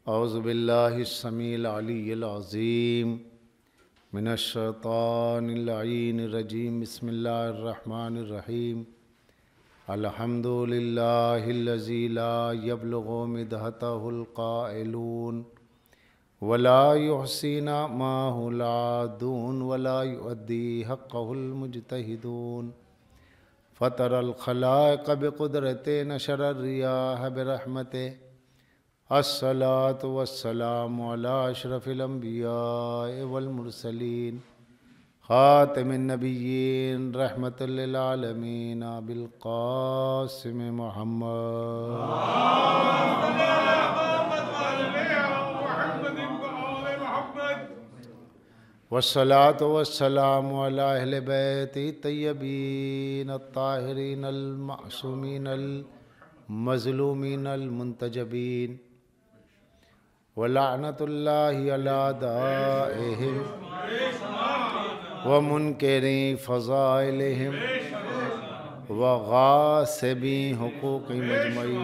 औज़ु बिल्लाहिस समीइल अलीय्यिल अज़ीम मिनश शैतानिर लईनिर रजीम बिस्मिल्लाहिर रहमानिर रहीम अल्हम्दुलिल्लाहिल्लज़ी ला यब्लुगु मिदहतहुल क़ाइलून वला युहसीना माहुल आदून वला युअद्दी हक़्क़हुल मुज्तहिदून फ़तरल ख़लाइक़ बिक़ुदरतिही नशरर रियाह बिरहमतिही अस्सलातु वस्सलामु अला अशरफिल अंबिया'i वल मुरसलीन ख़ातिमिन नबिय्यीन रहमतुल लिल आलमीन अबिल क़ासिम मुहम्मद वस्सलातु वस्सलामु अला अहले बैतिही तय्यबीन अत्ताहिरीन अल मासूमीन अल मज़लूमीन अल मुंतजबीन वलानतुल्लाहि अला दाइहिम व मुनकिरी फ़ज़ाइलिहिम व गासिबी हुकूक़ि मजमई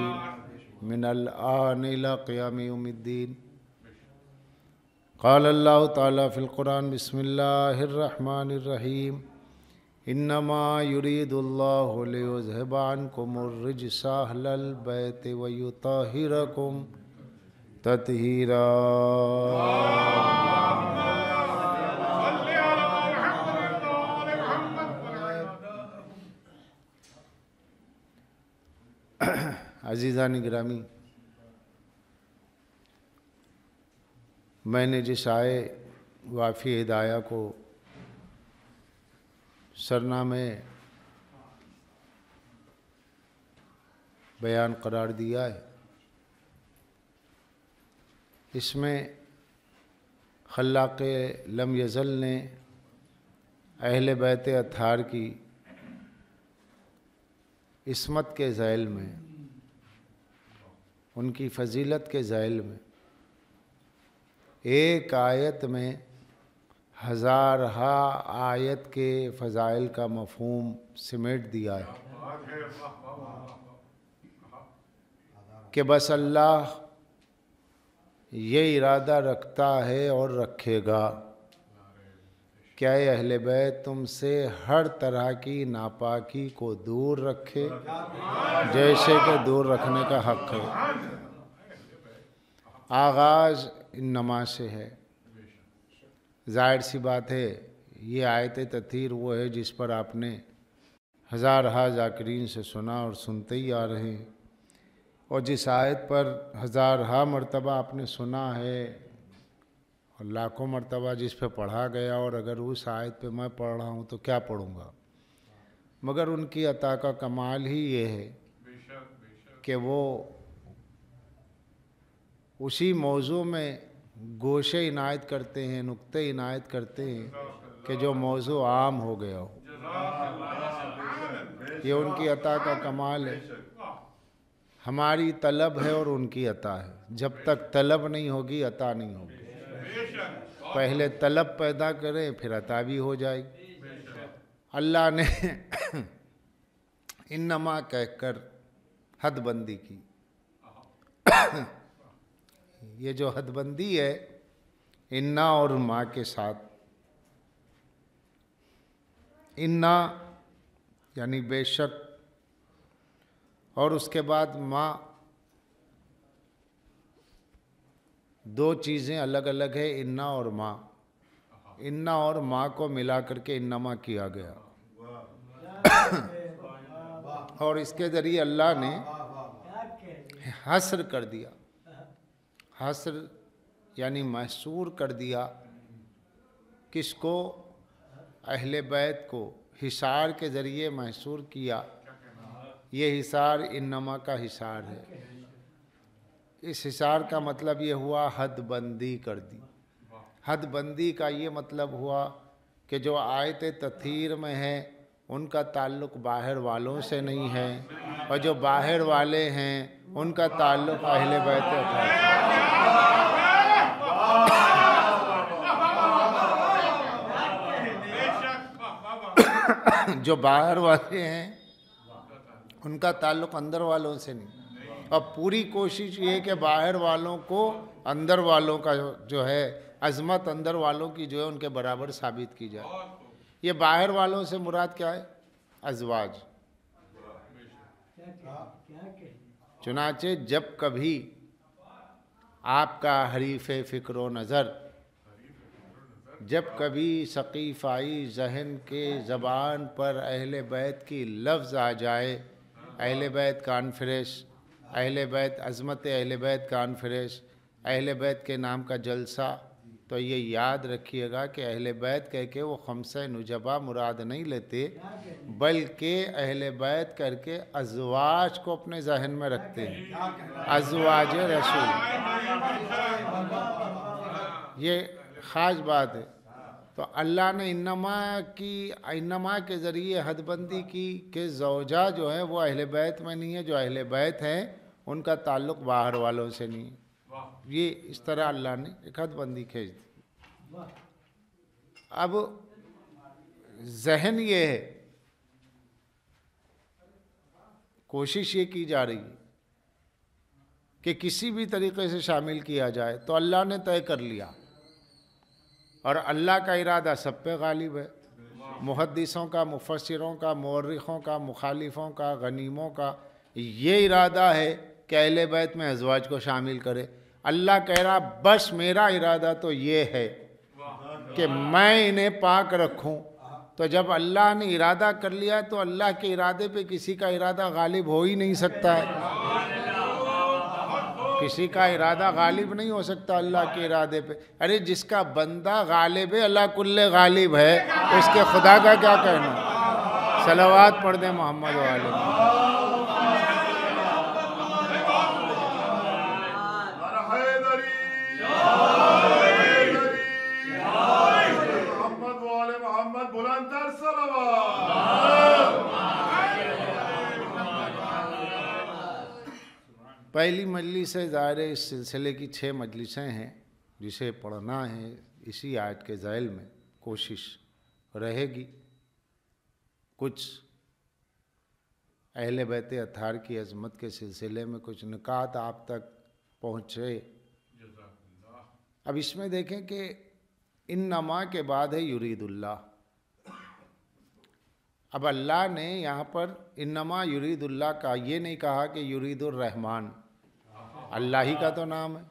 मिनल आन इला क़ियाम यौमिद्दीन। क़ाल अल्लाहु तआला फ़िल क़ुरान बिस्मिल्लाहिर रहमानिर रहीम इन्नमा युरीदुल्लाहु लियुज़हिबा अन्कुमुर रिजसा अहलल बैति व युतहिरकुम तत्हीरा। अज़ीज़ान गिरामी, मैंने जिस आए वाफ़ी हिदाया को सरनामे बयान करार दिया है, इसमें खल्लाक़े लम यज़ल ने अहले बैत अत्हार की इस्मत के ज़ैल में, उनकी फ़जीलत के ज़ैल में एक आयत में हज़ारहा आयत के फ़ज़ाइल का मफ़हूम सिमेट दिया है कि बस अल्लाह ये इरादा रखता है और रखेगा क्या अहले बैत तुमसे हर तरह की नापाकी को दूर रखे जैसे कि दूर रखने का हक़ है। आगाज़ इन नमाज से है। ज़ाहिर सी बात है, ये आयत तथीर वो है जिस पर आपने हज़ारहा ज़ाकिरीन से सुना और सुनते ही आ रहे हैं, और जिस आयत पर हज़ारहा मरतबा आपने सुना है और लाखों मरतबा जिस पे पढ़ा गया, और अगर उस आयत पे मैं पढ़ रहा हूँ तो क्या पढ़ूँगा। मगर उनकी अता का कमाल ही ये है कि वो उसी मौजू में गोशे इनायत करते हैं, नुक्ते इनायत करते हैं कि जो मौजू आम हो गया हो। ये उनकी अता का कमाल है। हमारी तलब है और उनकी अता है। जब तक तलब नहीं होगी अता नहीं होगी। पहले तलब पैदा करें फिर अता भी हो जाएगी। अल्लाह ने इन्नमा कहकर हदबंदी की। ये जो हदबंदी है इन्ना और माँ के साथ, इन्ना यानी बेशक, और उसके बाद माँ, दो चीज़ें अलग अलग है, इन्ना और माँ। इन्ना और माँ को मिला करके इन्नमा किया गया और इसके ज़रिए अल्लाह ने हस्र कर दिया। हस्र यानी महसूर कर दिया। किसको? अहले बैत को हिसार के ज़रिए महसूर किया। ये हिसार इन्नमा का हिसार है। इस हिसार का मतलब ये हुआ हदबंदी कर दी। हदबंदी का ये मतलब हुआ कि जो आयत तथीर में है उनका ताल्लुक़ बाहर वालों से नहीं है, और जो बाहर वाले हैं उनका ताल्लुक़ अहले बैत अत्हार से। जो बाहर वाले हैं उनका ताल्लुक़ अंदर वालों से नहीं। और पूरी कोशिश ये कि बाहर वालों को अंदर वालों का जो है अजमत अंदर वालों की जो है उनके बराबर साबित की जाए। ये बाहर वालों से मुराद क्या है? अजवाज। चुनाचे जब कभी आपका हरीफ फ़िक्र नज़र, जब कभी सकीफ़ाई जहन के ज़बान पर अहले बैत की लफ्ज़ आ जाए, अहले बैत कॉन्फ्रेंस, अहले बैत अज़मत अहले बैत कॉन्फ्रेंस, अहले बैत के नाम का जलसा, तो ये याद रखिएगा कि अहले बैत कह के वो खमसे नुजबा मुराद नहीं लेते, बल्कि अहले बैत करके अज़वाज को अपने जहन में रखते हैं। अज़वाज रसूल, ये ख़ास बात है। तो अल्लाह ने इन्नमा के ज़रिए हदबंदी की कि ज़ौजा जो है वो अहले बैत में नहीं है, जो अहले बैत हैं उनका ताल्लुक़ बाहर वालों से नहीं है। ये इस तरह अल्लाह ने एक हदबंदी खींच दी। अब जहन ये है, कोशिश ये की जा रही है कि किसी भी तरीके से शामिल किया जाए, तो अल्लाह ने तय कर लिया और अल्लाह का इरादा सब पे गालिब है। मुहद्दिसों का, मुफस्सिरों का, मुअर्रिखों का, मुखालिफों का, गनीमों का ये इरादा है कि अहले बैत में अज़वाज को शामिल करे। अल्लाह कह रहा बस मेरा इरादा तो ये है कि मैं इन्हें पाक रखूं। तो जब अल्लाह ने इरादा कर लिया तो अल्लाह के इरादे पे किसी का इरादा गालिब हो ही नहीं सकता है। किसी का इरादा गालिब नहीं हो सकता अल्लाह के इरादे पे। अरे जिसका बंदा गालिब है, अल्लाह कुल्ले गालिब है, तो इसके खुदा का क्या कहना। सलावत पढ़ दे मोहम्मद वाले। पहली मजलिस से ज़ाहिर है इस सिलसिले की 6 मजलिसें हैं जिसे पढ़ना है। इसी आयत के ज़ैल में कोशिश रहेगी कुछ अहले बैत अत्हार की अज़मत के सिलसिले में कुछ निकात आप तक पहुँचे। अब इसमें देखें कि इन्नमा के बाद है युरीदुल्लाह। अब अल्लाह ने यहाँ पर इन्नमा युरीदुल्लाह का ये नहीं कहा कि युरीदुर रहमान, अल्लाह ही का तो नाम है।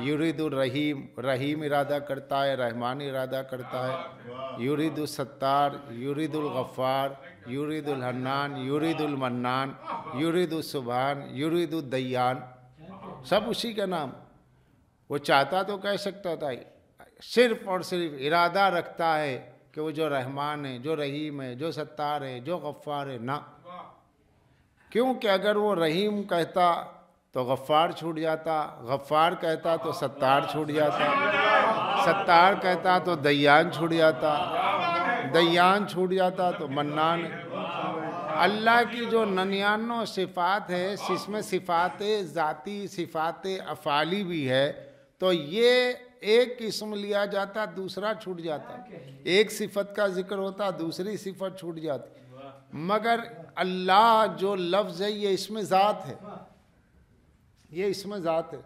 युरीदुर रहीम, रहीम इरादा करता है, रहमान इरादा करता है। युरीदुल सत्तार, युरीदुल गफ़्फ़ार, युरीदुल हन्नान, युरीदुल मन्नान, युरीदुल सुबहान, युरीदुल दय्यान, सब उसी का नाम। वो चाहता तो कह सकता था, सिर्फ और सिर्फ इरादा रखता है कि वो जो रहमान है, जो रहीम है, जो सत्तार है, जो गफ़्फ़ार है, ना। क्योंकि अगर वो रहीम कहता तो गफ़्फ़ार छूट जाता, गफ़्फ़ार कहता तो सत्तार छूट जाता, सत्तार कहता तो दय्यान छूट जाता, दय्यान छूट जाता तो मन्नान। अल्लाह की जो 99 सिफ़ात है, जिसमें सिफ़ात ज़ाती, सिफ़ात अफ़ाली भी है, तो ये एक किस्म लिया जाता, दूसरा छूट जाता। एक सिफत का जिक्र होता, दूसरी सिफत छूट जाती। मगर अल्लाह जो लफ्ज़ है ये इसमें ज़ात है, ये इसमें ज़ात है।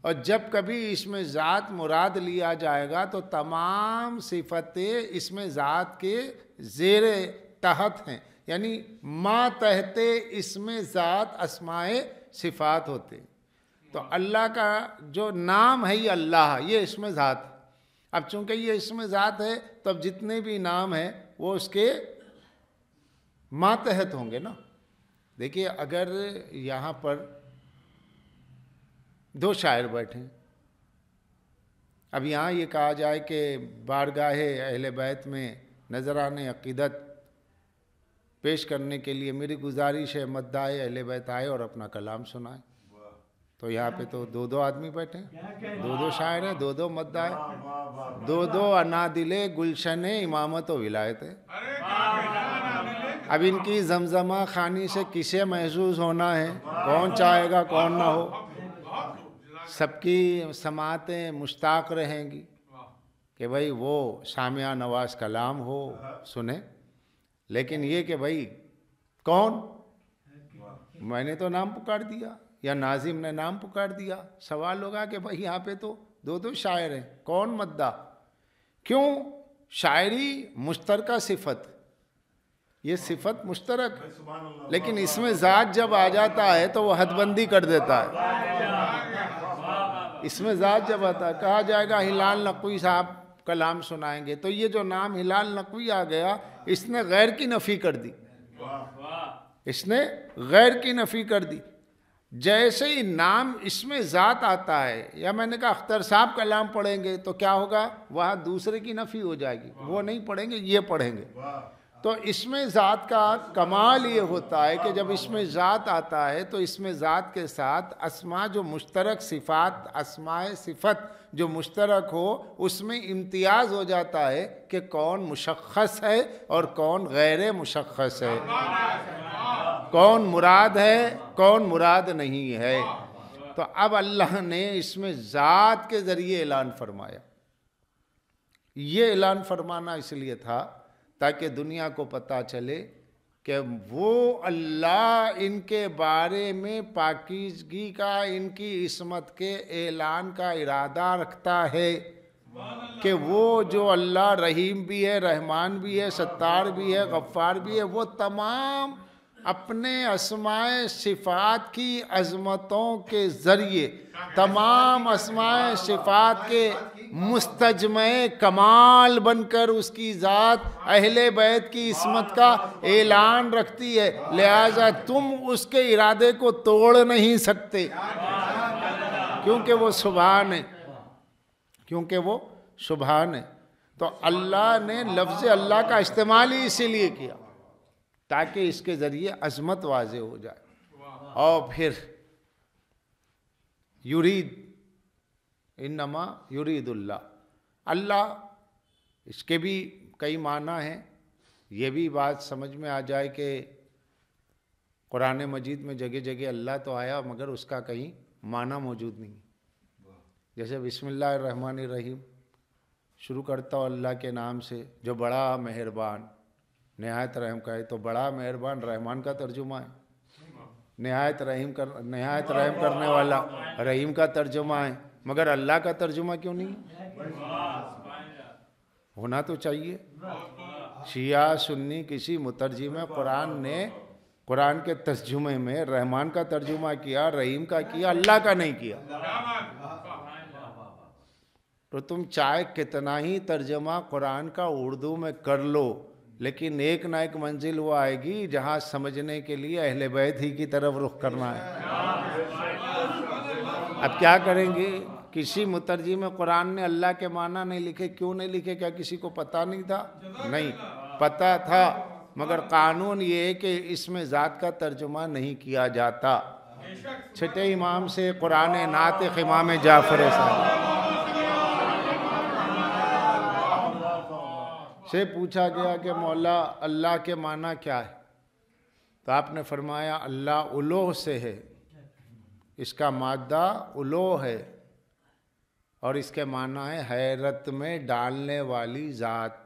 और जब कभी इसमें ज़ात मुराद लिया जाएगा तो तमाम सिफतें इसमें ज़ात के ज़ेरे तहत हैं, यानी मा तहते इसमें ज़ात अस्माए सिफ़ात होते। तो अल्लाह का जो नाम है ये अल्लाह, ये इसमें ज़ात है। अब चूंकि ये इसमें ज़ात है तो अब जितने भी नाम हैं वो उसके मातहत होंगे ना। देखिए अगर यहाँ पर 2 शायर बैठे, अब यहाँ ये कहा जाए कि बारगाहे अहले बैत में नजराने अक़ीदत पेश करने के लिए मेरी गुजारिश है मद्दाए अहले बैत आए और अपना कलाम सुनाए, तो यहाँ पे तो 2-2 आदमी बैठे हैं, 2-2 शायर हैं, 2-2 मद्दाए, 2-2 अनादिले गुलशने इमामत व विलायत है। अब इनकी जमजमा खानी से किसे महसूस होना है, कौन चाहेगा कौन ना हो। सबकी समातें मुश्ताक रहेंगी कि भाई वो सामिया नवाज कलाम हो सुने, लेकिन ये कि भाई कौन, मैंने तो नाम पुकार दिया, या नाजिम ने नाम पुकार दिया। सवाल होगा कि भाई यहाँ पे तो दो दो शायर हैं, कौन मद्दा? क्यों? शायरी मुश्तरका सिफत, ये सिफत मुश्तरक, लेकिन इसमें ज़ात जब आ जाता है तो वो हदबंदी कर देता है। इसमें ज़ात जब आता है, कहा जाएगा हिलाल नकवी साहब कलाम सुनाएंगे, तो ये जो नाम हिलाल नकवी आ गया, इसने गैर की नफ़ी कर दी, इसने गैर की नफ़ी कर दी। जैसे ही नाम इसमें ज़ात आता है, या मैंने कहा अख्तर साहब कलाम पढ़ेंगे तो क्या होगा, वहाँ दूसरे की नफ़ी हो जाएगी, वो नहीं पढ़ेंगे ये पढ़ेंगे। तो इसमें ज़ात का कमाल ये होता है कि जब इसमें ज़ात आता है तो इसमें ज़ात के साथ अस्मा जो मुश्तरक सिफ़ात, अस्माए सिफ़त जो मुश्तरक हो, उसमें इम्तियाज़ हो जाता है कि कौन मुशख्खस है और कौन गैर मुशख्खस है, कौन मुराद है कौन मुराद नहीं है। तो अब अल्लाह ने इसमें ज़ात के ज़रिए ऐलान फरमाया। ये ऐलान फरमाना इसलिए था ताकि दुनिया को पता चले कि वो अल्लाह इनके बारे में पाकीज़गी का, इनकी इस्मत के ऐलान का इरादा रखता है कि वो जो अल्लाह रहीम भी है, रहमान भी है, सत्तार भी है, गफ्फार भी है, वो तमाम अपने अस्माए सिफ़ात की अज़मतों के ज़रिए, तमाम अस्माए सिफ़ात के मुस्तजमे कमाल बनकर उसकी ज़ात अहले बैत की इस्मत का ऐलान रखती है। लिहाजा तुम उसके इरादे को तोड़ नहीं सकते, क्योंकि वो सुभान है, क्योंकि वो सुभान है। तो अल्लाह ने लफ्ज़ अल्लाह का इस्तेमाल ही इसीलिए किया ताकि इसके ज़रिए अज़मत वाज़े हो जाए। और फिर युरीद, इन्नमा युरीदुल्लाह, अल्लाह, इसके भी कई माना हैं। ये भी बात समझ में आ जाए कि कुरान मजीद में जगह जगह अल्लाह तो आया मगर उसका कहीं माना मौजूद नहीं। जैसे बिस्मिल्लाहिर्रहमानिर्रहीम शुरू करता हूँ अल्लाह के नाम से जो बड़ा मेहरबान नहायत रहम का है, तो बड़ा मेहरबान रहमान का तर्जुमा है, नहायत रहम करने वाला रहीम का तर्जुमा है, मगर अल्लाह का तर्जुमा क्यों नहीं? होना तो चाहिए। शिया सुन्नी किसी मुतरजिम कुरान ने कुरान के तर्जुमे में रहमान का तर्जुमा किया, रहीम का किया, अल्लाह का नहीं किया। तो तुम चाहे कितना ही तर्जुमा कुरान का उर्दू में कर लो, लेकिन एक ना एक मंजिल वो आएगी जहाँ समझने के लिए अहले बैत ही की तरफ रुख करना है। अब क्या करेंगे? किसी मुतरजिम में कुरान ने अल्लाह के माना नहीं लिखे, क्यों नहीं लिखे? क्या किसी को पता नहीं था? नहीं, पता था, मगर कानून ये है कि इसमें ज़ात का तर्जुमा नहीं किया जाता। छठे इमाम से कुरान नातिक़ इमाम जाफ़र साहब से पूछा गया कि मौला अल्लाह के माना क्या है? तो आपने फरमाया अल्लाह उलोह से है, इसका मादा उलोह है और इसके माना है हैरत में डालने वाली ज़ात।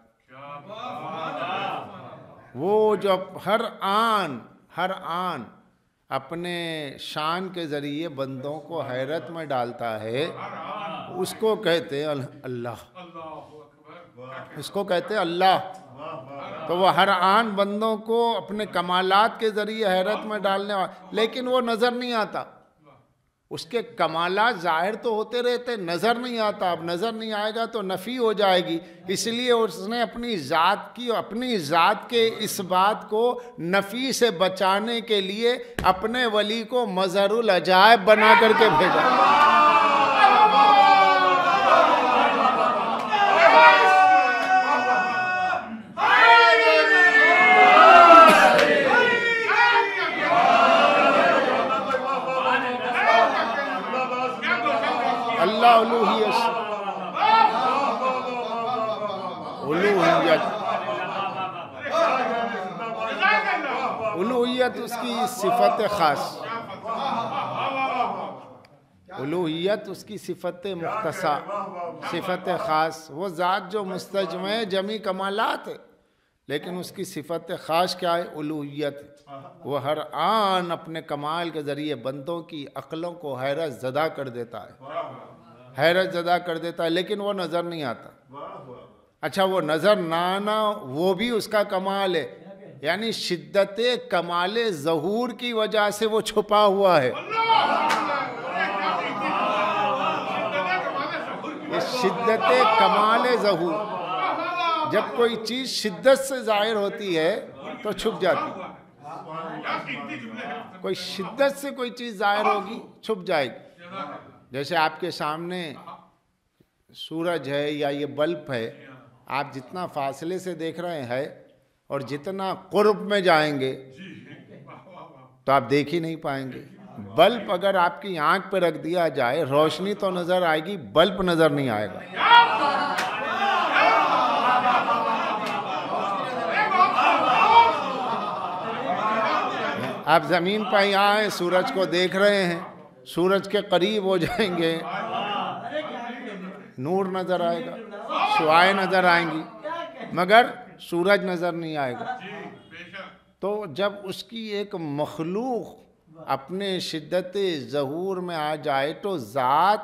वो जो हर आन अपने शान के ज़रिए बंदों को हैरत में डालता है, उसको कहते हैं अल्लाह, इसको कहते हैं अल्लाह। तो वह हर आन बंदों को अपने कमालात के ज़रिए हैरत में डालने वाला, लेकिन वो नज़र नहीं आता। उसके कमालात ज़ाहिर तो होते रहते, नज़र नहीं आता। अब नज़र नहीं आएगा तो नफ़ी हो जाएगी, इसलिए उसने अपनी ज़ात के इस बात को नफ़ी से बचाने के लिए अपने वली को मज़हरुल अजायब बना करके भेजा। उलूहियत उसकी सिफत ख़ास, उलूहियत उसकी सिफत मुख्तसा, सिफत ख़ास, वो ज़ात जो मुस्तजमे जमी कमालात है, लेकिन उसकी सिफत ख़ास क्या है? उलूहियत। वो हर आन अपने कमाल के ज़रिए बंदों की अक्लों को हैरत ज़दा कर देता है, हैरत ज़दा कर देता है, लेकिन वो नज़र नहीं आता। अच्छा, वो नज़र ना आना वो भी उसका कमाल है, यानी शिद्दत कमाल ज़हूर की वजह से वो छुपा हुआ है। शिद्दत कमाल ज़हूर, जब कोई चीज़ शिद्दत से ज़ाहिर होती है तो छुप जाती है। कोई शिद्दत से कोई चीज़ ज़ाहिर होगी, छुप जाएगी। जैसे आपके सामने सूरज है या ये बल्ब है, आप जितना फासले से देख रहे हैं और जितना कुर्ब में जाएंगे तो आप देख ही नहीं पाएंगे। बल्ब अगर आपकी आंख पे रख दिया जाए, रोशनी तो नजर आएगी, बल्ब नजर नहीं आएगा। आप जमीन पर यहाँ हैं, सूरज को देख रहे हैं, सूरज के करीब हो जाएंगे, नूर नजर आएगा, शुआएं नजर आएंगी, मगर सूरज नजर नहीं आएगा। तो जब उसकी एक मखलूक अपने शिद्दत ज़हूर में आ जाए तो ज़ात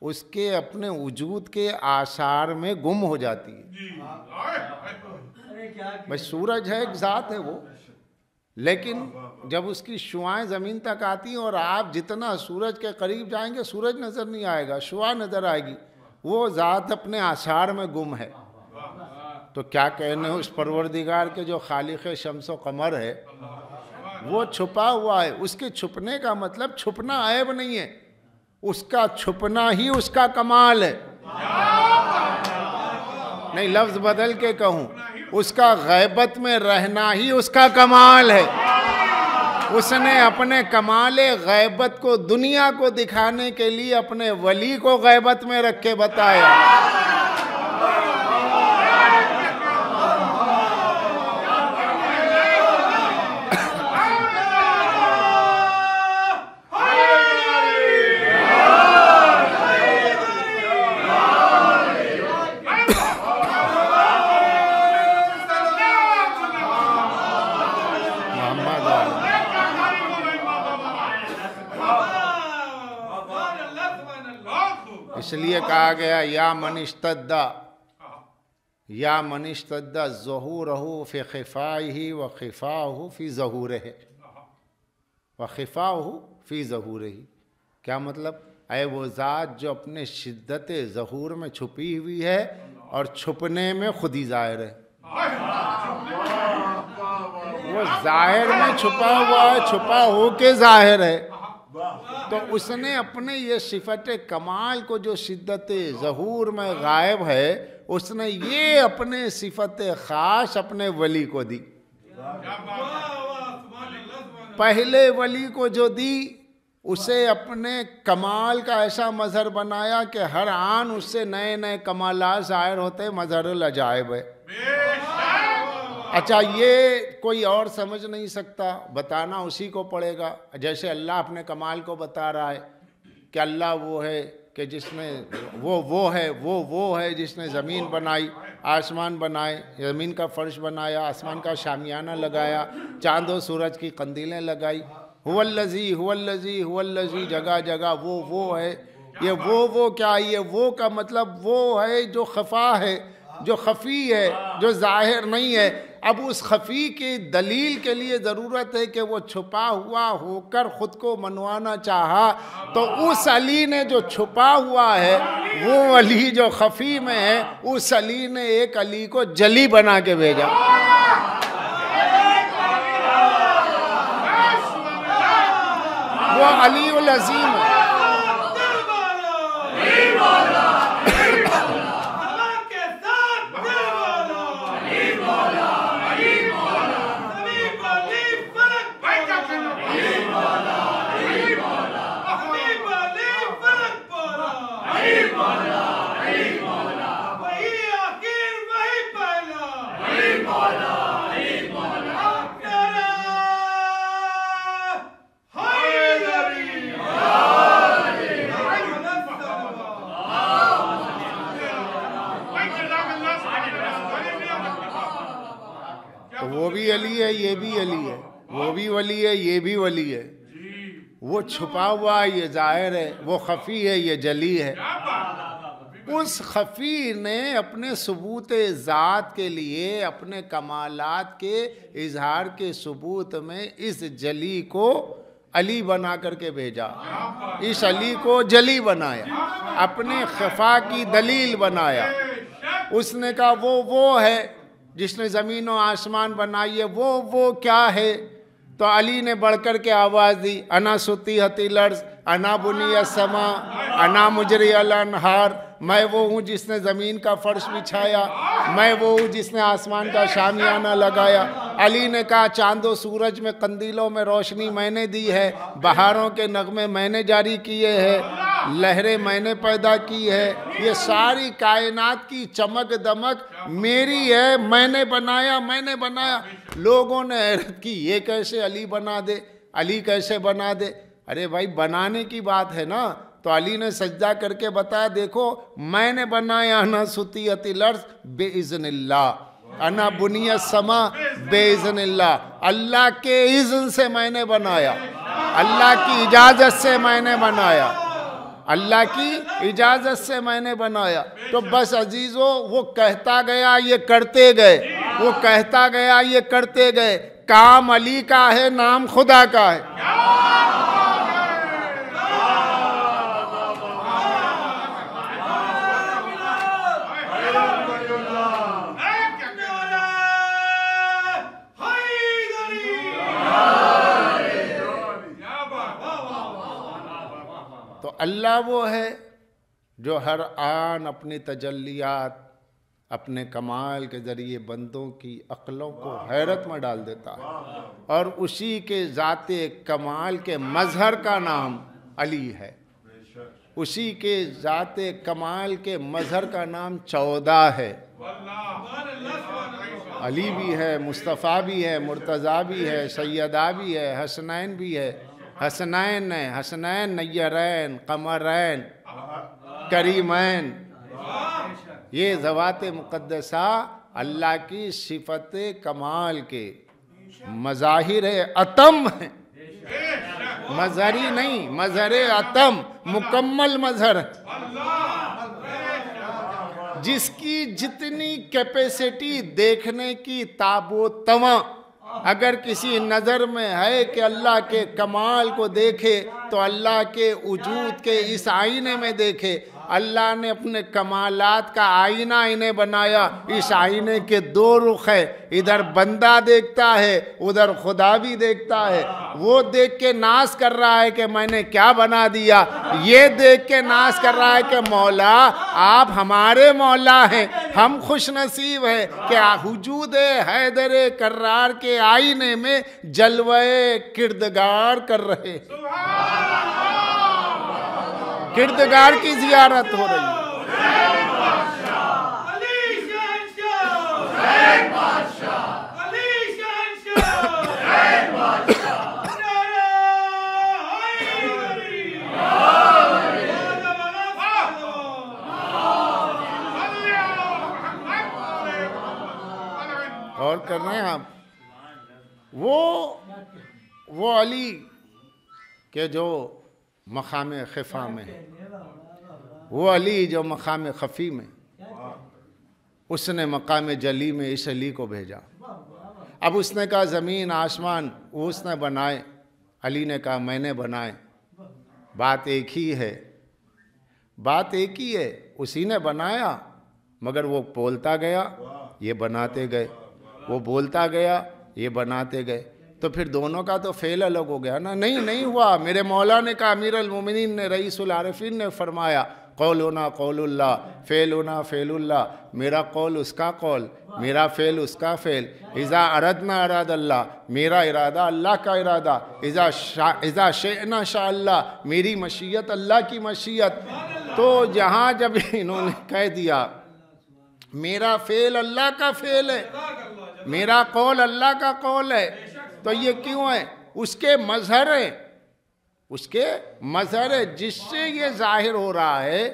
उसके अपने वजूद के आसार में गुम हो जाती है। भाई सूरज है, एक ज़ात है वो, लेकिन जब उसकी शुआएं ज़मीन तक आती हैं और आप जितना सूरज के करीब जाएंगे सूरज नज़र नहीं आएगा, शुआ नज़र आएगी, वो ज़ात अपने आसार में गुम है। तो क्या कहने उस परवरदिगार के जो खालिक शम्स व कमर है, वो छुपा हुआ है। उसके छुपने का मतलब छुपना ऐब नहीं है, उसका छुपना ही उसका कमाल है। नहीं, लफ्ज बदल के कहूं, उसका गैबत में रहना ही उसका कमाल है। उसने अपने कमाले गैबत को दुनिया को दिखाने के लिए अपने वली को गैबत में रख के बताया। इसलिए कहा गया या मनिश्तद्दा ज़हूरहु फ़ी ख़िफ़ाइही व ख़िफ़ाहु फ़ी ज़हूरिही व ख़िफ़ाहु फ़ी ज़हूरिही। क्या मतलब? ऐ वो ज़ात जो अपने शिद्दत ज़हूर में छुपी हुई है और छुपने में खुद ही ज़ाहिर है। वो ज़ाहिर में छुपा हुआ है, छुपा हो के ज़ाहिर है। तो उसने अपने ये सिफत कमाल को जो शिद्दत ज़हूर में गायब है, उसने ये अपने सिफत ख़ास अपने वली को दी। पहले वली को जो दी, उसे अपने कमाल का ऐसा मजहर बनाया कि हर आन उससे नए नए कमालात ज़ाहिर होते, मजहरुल अजाइब है। अच्छा, ये कोई और समझ नहीं सकता, बताना उसी को पड़ेगा। जैसे अल्लाह अपने कमाल को बता रहा है कि अल्लाह वो है कि जिसने वो है जिसने ज़मीन बनाई, आसमान बनाए, ज़मीन का फर्श बनाया, आसमान का शामियाना लगाया, चाँद और सूरज की कंदीलें लगाई। हुवल्लज़ी जगह जगह वो है। ये वो क्या है? ये वो का मतलब वो है जो खफा है, जो खफी है, जो जाहिर नहीं है। अब उस खफी की दलील के लिए ज़रूरत है कि वो छुपा हुआ होकर ख़ुद को मनवाना चाहा, तो उस अली ने जो छुपा हुआ है, वो अली जो खफी में है, उस अली ने एक अली को जली बना के भेजा। वो अली उल अज़ीम है। भी अली है, ये भी अली है, वो भी वली है, ये भी वली है। वो छुपा हुआ है, ये जाहिर है, वो खफी है, ये जली है। उस खफी ने अपने सबूत ज़ात के लिए, अपने कमालात के इजहार के सबूत में इस जली को अली बना करके भेजा, इस अली को जली बनाया, अपने खफा की दलील बनाया। उसने कहा वो है जिसने ज़मीन और आसमान बनाई है, वो क्या है? तो अली ने बढ़कर के आवाज़ दी, अना सुती हती लर्ज, अना बुनी समा, अना मुजरी अनहार। मैं वो हूँ जिसने ज़मीन का फर्श बिछाया, मैं वो हूँ जिसने आसमान का शामियाना लगाया। अली ने कहा, चांदो सूरज में कंदीलों में रोशनी मैंने दी है, बहारों के नगमे मैंने जारी किए हैं, लहरें मैंने पैदा की है, ये सारी कायनात की चमक दमक मेरी है, मैंने बनाया। लोगों ने हैरत की, ये कैसे अली बना दे, अली कैसे बना दे? अरे भाई, बनाने की बात है ना। तो अली ने सजदा करके बताया, देखो मैंने बनाया, अना सुती अतिलर्स बेइज़्निल्लाह, अना बुनिया समा बेइज़्निल्लाह, अल्लाह के इज़्न से मैंने बनाया, अल्लाह की इजाज़त से मैंने बनाया, अल्लाह की इजाज़त से मैंने बनाया। तो बस अजीज़ों, वो कहता गया, ये करते गए, वो कहता गया, ये करते गए। काम अली का है, नाम खुदा का है। तो अल्लाह वो है जो हर आन अपनी तजल्लियात, अपने कमाल के ज़रिए बंदों की अक्लों को हैरत में डाल देता है, और उसी के ज़ाते कमाल के मज़हर का नाम अली है। उसी के ज़ाते कमाल के मज़हर का नाम 14 है। अली भी है, मुस्तफ़ा भी है, मुर्तज़ा भी है, सैयदा भी है, हसनैन भी है। हसनैन है, हसनैन नय्यरैन कमरैन करीमैन, ये ज़वात मुक़द्दसा अल्लाह की सिफ़त कमाल के मज़ाहिर अतम है। मज़हरी नहीं, मज़हर अतम, मुकम्मल मज़हर, जिसकी जितनी कैपेसिटी देखने की ताबो तवा अगर किसी नज़र में है कि अल्लाह के कमाल को देखे, तो अल्लाह के वजूद के इस आईने में देखे। अल्लाह ने अपने कमालात का आईना इन्हें बनाया। इस आईने के 2 रुख है, इधर बंदा देखता है, उधर खुदा भी देखता है। वो देख के नाज कर रहा है कि मैंने क्या बना दिया, ये देख के नाज कर रहा है कि मौला आप हमारे मौला हैं। हम खुश नसीब हैं कि हुजूद हैदर कर्रार के आईने में जलवे किरदगार कर रहे, किरदगार की जियारत हो रही है। और कर रहे हैं आप, वो अली के जो मकाम खफा में है, वो अली जो मकाम खफी में, उसने मकाम जली में इस अली को भेजा। अब उसने कहा ज़मीन आसमान वो उसने बनाए, अली ने कहा मैंने बनाए। बात एक ही है, बात एक ही है, उसी ने बनाया, मगर वो बोलता गया, ये बनाते गए, वो बोलता गया, ये बनाते गए। तो फिर दोनों का तो फेल अलग हो गया ना। नहीं हुआ। मेरे मौला ने कहा, अमीर अल मोमिनीन ने, रईसुल आरिफीन ने फरमाया, कौलुना कौलुल्लाह, फेलुना फेलुल्लाह, मेरा कौल उसका कौल, मेरा फेल उसका फेल। इज़ा अरदना अराद अल्लाह, मेरा इरादा अल्लाह का इरादा। इज़ा शेअना शा अल्लाह, मेरी मशीयत अल्लाह की मशीयत। तो जहाँ जब इन्होंने कह दिया मेरा फेल अल्लाह का फेल है, मेरा कौल अल्लाह का कौल है, तो ये क्यों है? उसके मज़हर है, उसके मज़हर है, जिससे ये जाहिर हो रहा है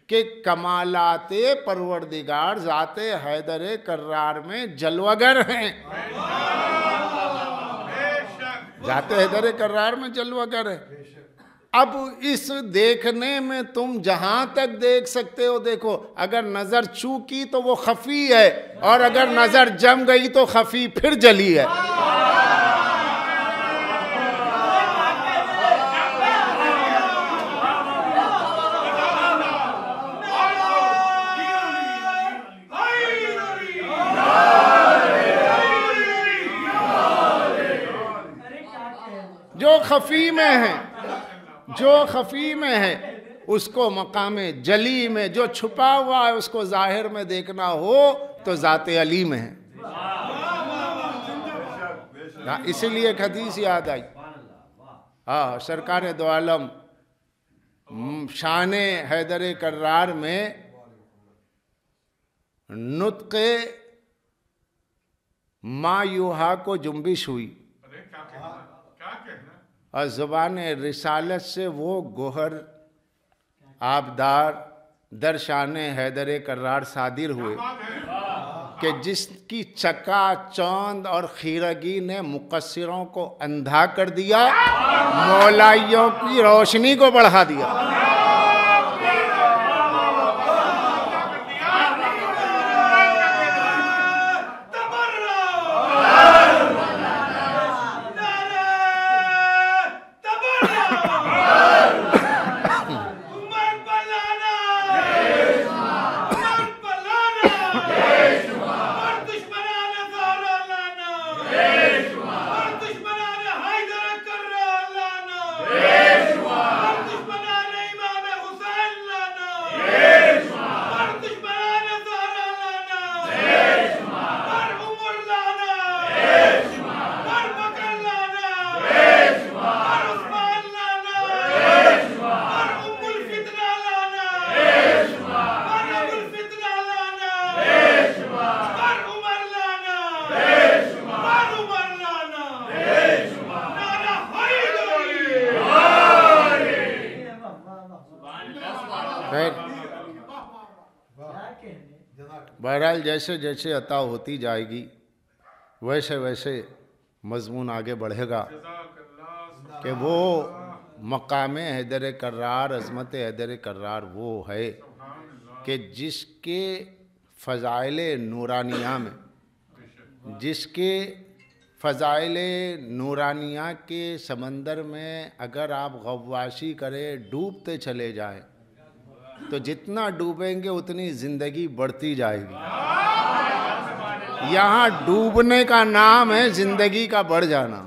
कि कमालाते परवरदिगार ज़ाते हैदर कर्रार में जलवगर हैं। जाते हैदर करार में जलवा करे। अब इस देखने में तुम जहां तक देख सकते हो देखो, अगर नजर चूकी तो वो खफी है, और अगर नजर जम गई तो खफी फिर जली है। जो खफी में है, जो खफी में है उसको मकामे जली में, जो छुपा हुआ है उसको जाहिर में देखना हो तो जाते अली में है। इसीलिए एक हदीस याद आई, हाँ, सरकार दो आलम शान हैदर करार में नुत्क़े मायूहा को जुम्बिश हुई और ज़ुबान रिसालत से वो गोहर आबदार दर शान हैदर करार सादिर हुए कि जिसकी चका चौंद और खीरगी ने मुकस्सिरों को अंधा कर दिया, मौलाइयों की रोशनी को बढ़ा दिया। बहरहाल जैसे जैसे अता होती जाएगी वैसे वैसे मजमून आगे बढ़ेगा कि वो मकाम हैदर करार, अज़मत हैदर करार वो है कि जिसके फ़ज़ाइल नूरानिया में, जिसके फ़ज़ाइल नूरानिया के समंदर में अगर आप गव्वाशी करें, डूबते चले जाएं, तो जितना डूबेंगे उतनी ज़िंदगी बढ़ती जाएगी। यहाँ डूबने का नाम है ज़िंदगी का बढ़ जाना।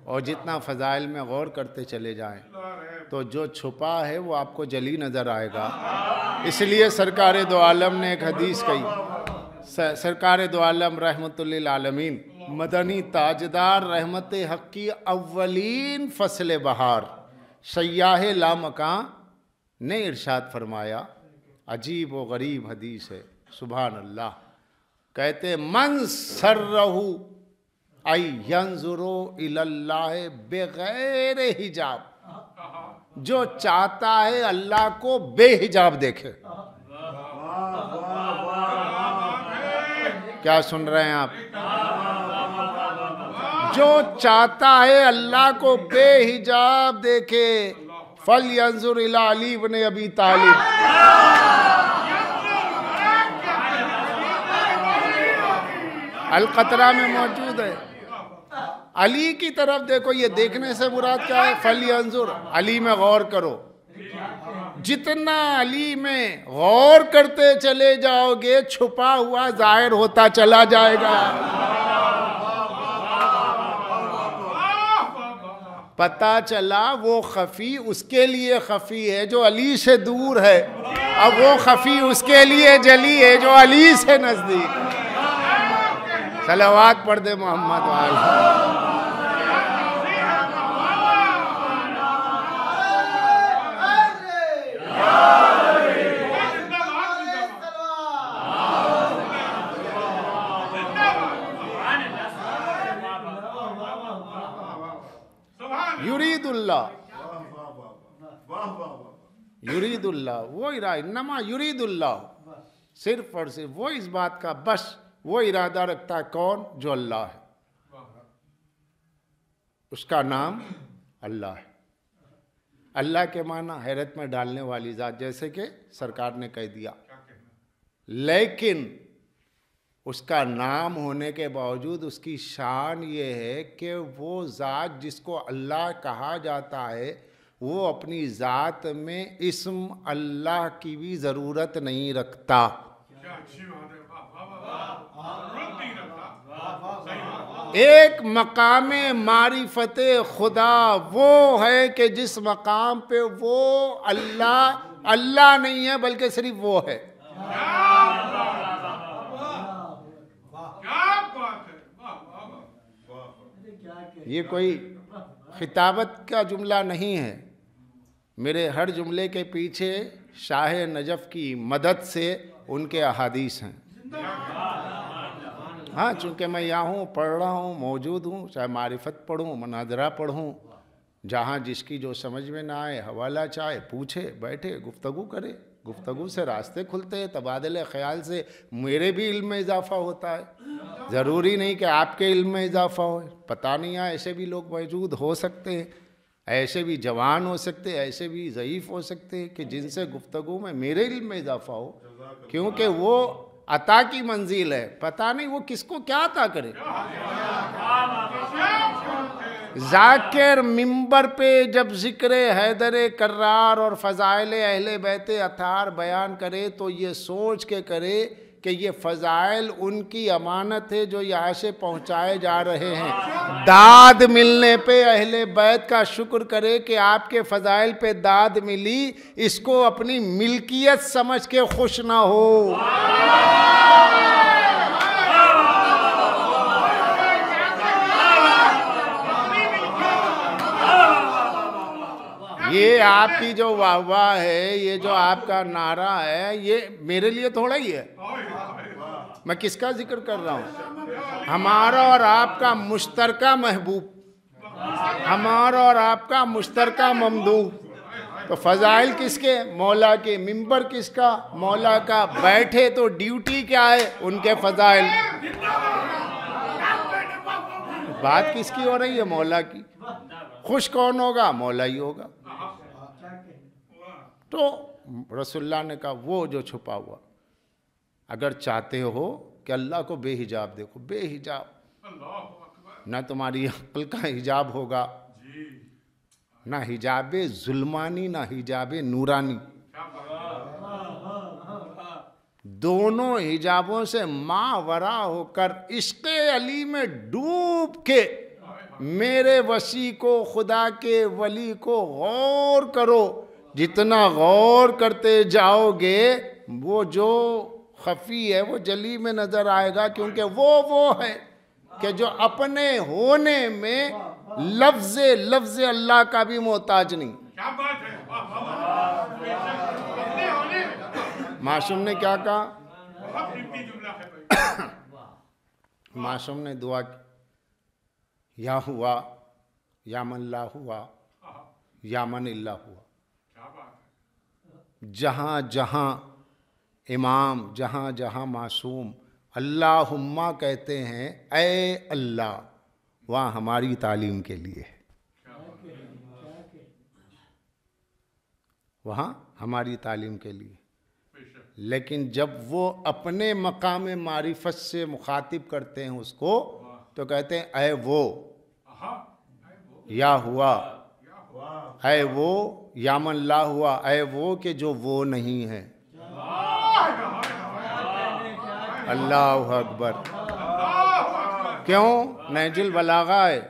और जितना फ़ज़ाइल में गौर करते चले जाएं तो जो छुपा है वो आपको जली नज़र आएगा। इसलिए सरकार दो आलम ने एक हदीस कही, सरकार दो आलम रहमतुल्लिल आलमीन मदनी ताजदार रहमत हक़ की अव्वलीन फ़सल बहार सयाह लामकां ने इरशाद फरमाया, अजीब व गरीब हदीस है, सुभान अल्लाह। कहते मन सर्रहु आई यंजुरो इलल्लाह बेगैर हिजाब, जो चाहता है अल्लाह को बेहिजाब देखे। क्या सुन रहे हैं आप? जो चाहता है अल्लाह को बेहिजाब देखे, फल यंजुर इला अली इब्न अबी तालिब। अल-क़तरा में मौजूद है, अली की तरफ देखो। ये देखने से मुराद क्या है? फल यंजुर, अली में गौर करो। जितना अली में गौर करते चले जाओगे छुपा हुआ जाहिर होता चला जाएगा। पता चला वो खफी उसके लिए खफी है जो अली से दूर है, अब वो खफी उसके लिए जली है जो अली से नजदीक है। सलावात पढ़ दे मोहम्मद वाले। युरीदुल्लाह वो इरादा, इन्नमा युरीदुल्लाह, सिर्फ और सिर्फ वो इस बात का बस वो इरादा रखता है। कौन? जो अल्लाह है। उसका नाम अल्लाह है। अल्लाह के माना हैरत में डालने वाली ज़ात, जैसे कि सरकार ने कह दिया। लेकिन उसका नाम होने के बावजूद उसकी शान ये है कि वो ज़ात जिसको अल्लाह कहा जाता है वो अपनी ज़ात में इस्म अल्लाह की भी ज़रूरत नहीं रखता। एक मकाम मारिफत खुदा वो है कि जिस मकाम पे वो अल्लाह नहीं है बल्कि सिर्फ वो है। ये कोई खिताबत का जुमला नहीं है, मेरे हर जुमले के पीछे शाह नजफ की मदद से उनके अहादीस हैं। हाँ, चूँकि मैं यहाँ हूँ, पढ़ रहा हूँ, मौजूद हूँ, चाहे मारिफत पढ़ूँ, मनाजरा पढ़ूँ, जहाँ जिसकी जो समझ में ना आए हवाला चाहे पूछे, बैठे गुफ्तगू करे। गुफ्तगू से रास्ते खुलते हैं, तबादले ख्याल से मेरे भी इल्म में इजाफा होता है। ज़रूरी नहीं कि आपके इल्म में इजाफा हो, पता नहीं है, ऐसे भी लोग मौजूद हो सकते हैं, ऐसे भी जवान हो सकते हैं, ऐसे भी ज़ईफ़ हो सकते हैं कि जिनसे गुफ्तगू में मेरे इल्म में इजाफा हो, क्योंकि वो अता की मंजिल है, पता नहीं वो किसको क्या अता करे। जाकिर मिंबर पे जब जिक्र हैदर कर्रार और फ़ज़ाइल अहले बैत अतार बयान करे तो ये सोच के करे कि ये फ़ज़ाइल उनकी अमानत है जो यहाँ से पहुँचाए जा रहे हैं। दाद मिलने पे अहले बैत का शुक्र करे कि आपके फ़ज़ाइल पे दाद मिली, इसको अपनी मिल्कियत समझ के खुश ना हो। ये आपकी जो वाह है, ये जो आपका नारा है, ये मेरे लिए थोड़ा ही है। मैं किसका जिक्र कर रहा हूँ? हमारा और आपका मुश्तरका महबूब, हमारा और आपका मुश्तरका ममदूह। तो फ़ज़ाइल किसके? मौला के। मिंबर किसका? मौला का। बैठे तो ड्यूटी क्या है? उनके फ़ज़ाइल। बात किसकी हो रही है? मौला की। खुश कौन होगा? मौला ही होगा। तो रसूलुल्लाह ने कहा वो जो छुपा हुआ, अगर चाहते हो कि अल्लाह को बेहिजाब देखो, बेहिजाब, ना तुम्हारी अक्ल का हिजाब होगा, ना हिजाबे जुल्मानी, ना हिजाबे नूरानी, दोनों हिजाबों से मावरा होकर इश्क़े अली में डूब के मेरे वसी को, खुदा के वली को गौर करो। जितना गौर करते जाओगे वो जो खफी है वो जली में नजर आएगा, क्योंकि वो है कि जो अपने होने में लफ्ज़ अल्लाह का भी मोहताज नहीं। क्या बात है? मासूम ने क्या कहा? मासूम ने दुआ की, या हुआ या मन ला हुआ या मन इल्ला हुआ। जहाँ जहाँ इमाम, जहाँ जहाँ मासूम अल्लाहुम्मा कहते हैं, ऐ अल्लाह, वहाँ हमारी तालीम के लिए है, वहाँ हमारी तालीम के लिए। लेकिन जब वो अपने मकाम मारिफत से मुखातिब करते हैं उसको, तो कहते हैं ऐ वो, या हुआ, ऐ वो, या मन ला हुआ, ऐ वो कि जो वो नहीं है। अल्लाहु अकबर। क्यों? नहजुल बलागा है,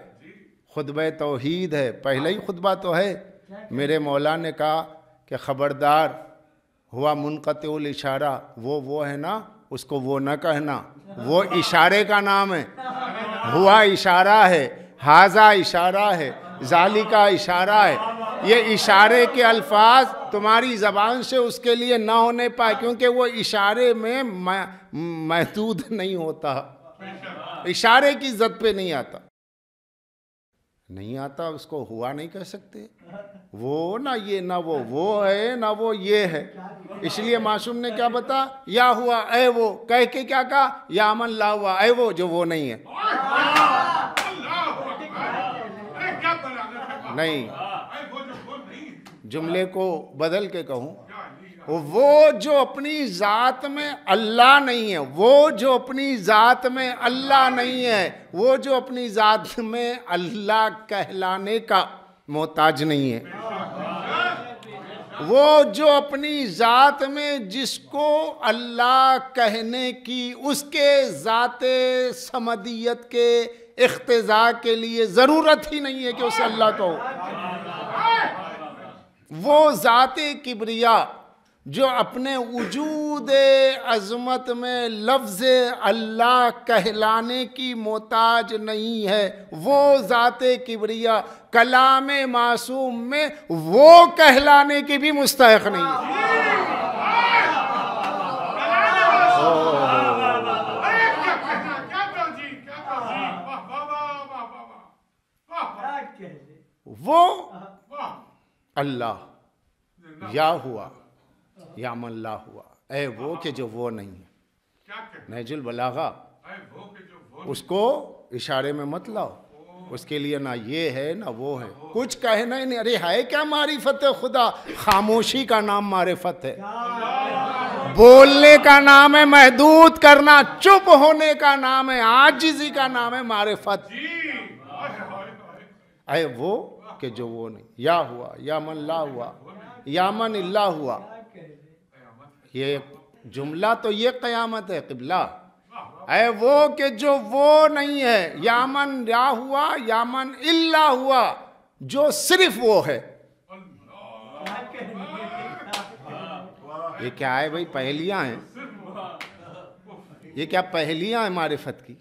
खुतबा तौहीद है, पहला ही खुतबा तो है। मेरे मौला ने कहा कि खबरदार, हुआ मुनक़तिउल इशारा, वो है ना, उसको वो न कहना, वो इशारे का नाम है। हुआ इशारा है, हाजा इशारा है, जालिका इशारा है। ये इशारे के अल्फाज तुम्हारी ज़बान से उसके लिए ना होने पाए, क्योंकि वो इशारे में महदूद नहीं होता, इशारे की ज़द पे नहीं आता, नहीं आता, उसको हुआ नहीं कह सकते। वो ना ये, ना वो है, ना वो ये है। इसलिए मासूम ने क्या बता, या हुआ ऐ वो, कह के क्या कहा, या मन ला हुआ ऐ वो जो वो नहीं है। नहीं, जुमले को बदल के कहूं, वो जो अपनी जात में अल्लाह नहीं है, वो जो अपनी जात में अल्लाह नहीं है, वो जो अपनी जात में अल्लाह कहलाने का मोहताज नहीं है, वो जो अपनी जात में जिसको अल्लाह कहने की उसके जाते समदियत के इख्तिजा के लिए ज़रूरत ही नहीं है कि उसे अल्लाह कहो, वो जाते किबरिया जो अपने वजूद अज़मत में लफ्ज़ अल्लाह कहलाने की मोहताज नहीं है, वो ज़ाते किबरिया कलाम मासूम में वो कहलाने की भी मुस्तहिक़ नहीं है। वो अल्लाह या हुआ या मल्ला हुआ, ऐ वो के जो वो नहीं है। नहजुल बलागा उसको इशारे में मत लाओ, उसके लिए ना ये है ना वो है, कुछ कहना ही नहीं। अरे है क्या मारिफत खुदा? खामोशी का नाम मारिफत है, बोलने का नाम है महदूद करना, चुप होने का नाम है आजिज़ी का नाम है मारिफत। ऐ वो के जो वो नहीं, या हुआ या मन ला हुआ या मन इल्ला हुआ, ये जुमला तो ये क़यामत है क़िबला। ऐ वो के जो वो नहीं है, यामन या हुआ यामन इल्ला हुआ, जो सिर्फ वो है। ये क्या है भाई? पहेलियां हैं ये, क्या पहेलियां हैं मारिफत की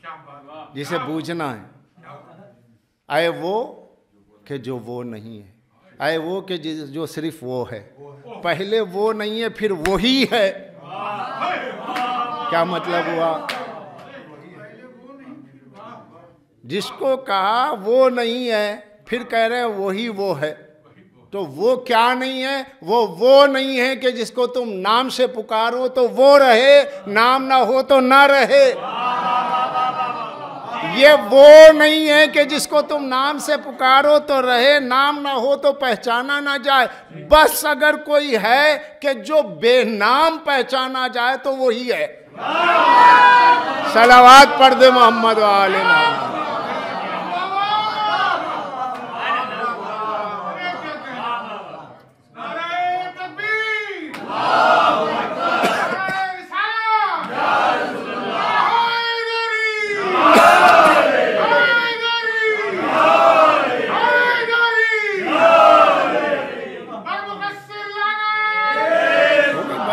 जिसे बूझना है। ऐ वो के जो वो नहीं है, ऐ वो के जो सिर्फ वो है। पहले वो नहीं है फिर वो ही है, क्या मतलब हुआ? जिसको कहा वो नहीं है फिर कह रहे हैं वही वो है, तो वो क्या नहीं है? वो नहीं है कि जिसको तुम नाम से पुकारो तो वो रहे, नाम ना हो तो ना रहे। ये वो नहीं है कि जिसको तुम नाम से पुकारो तो रहे, नाम ना हो तो पहचाना ना जाए। बस अगर कोई है कि जो बेनाम पहचाना जाए तो वही है। सलावत पढ़ दे मोहम्मद वाले मोहम्मद।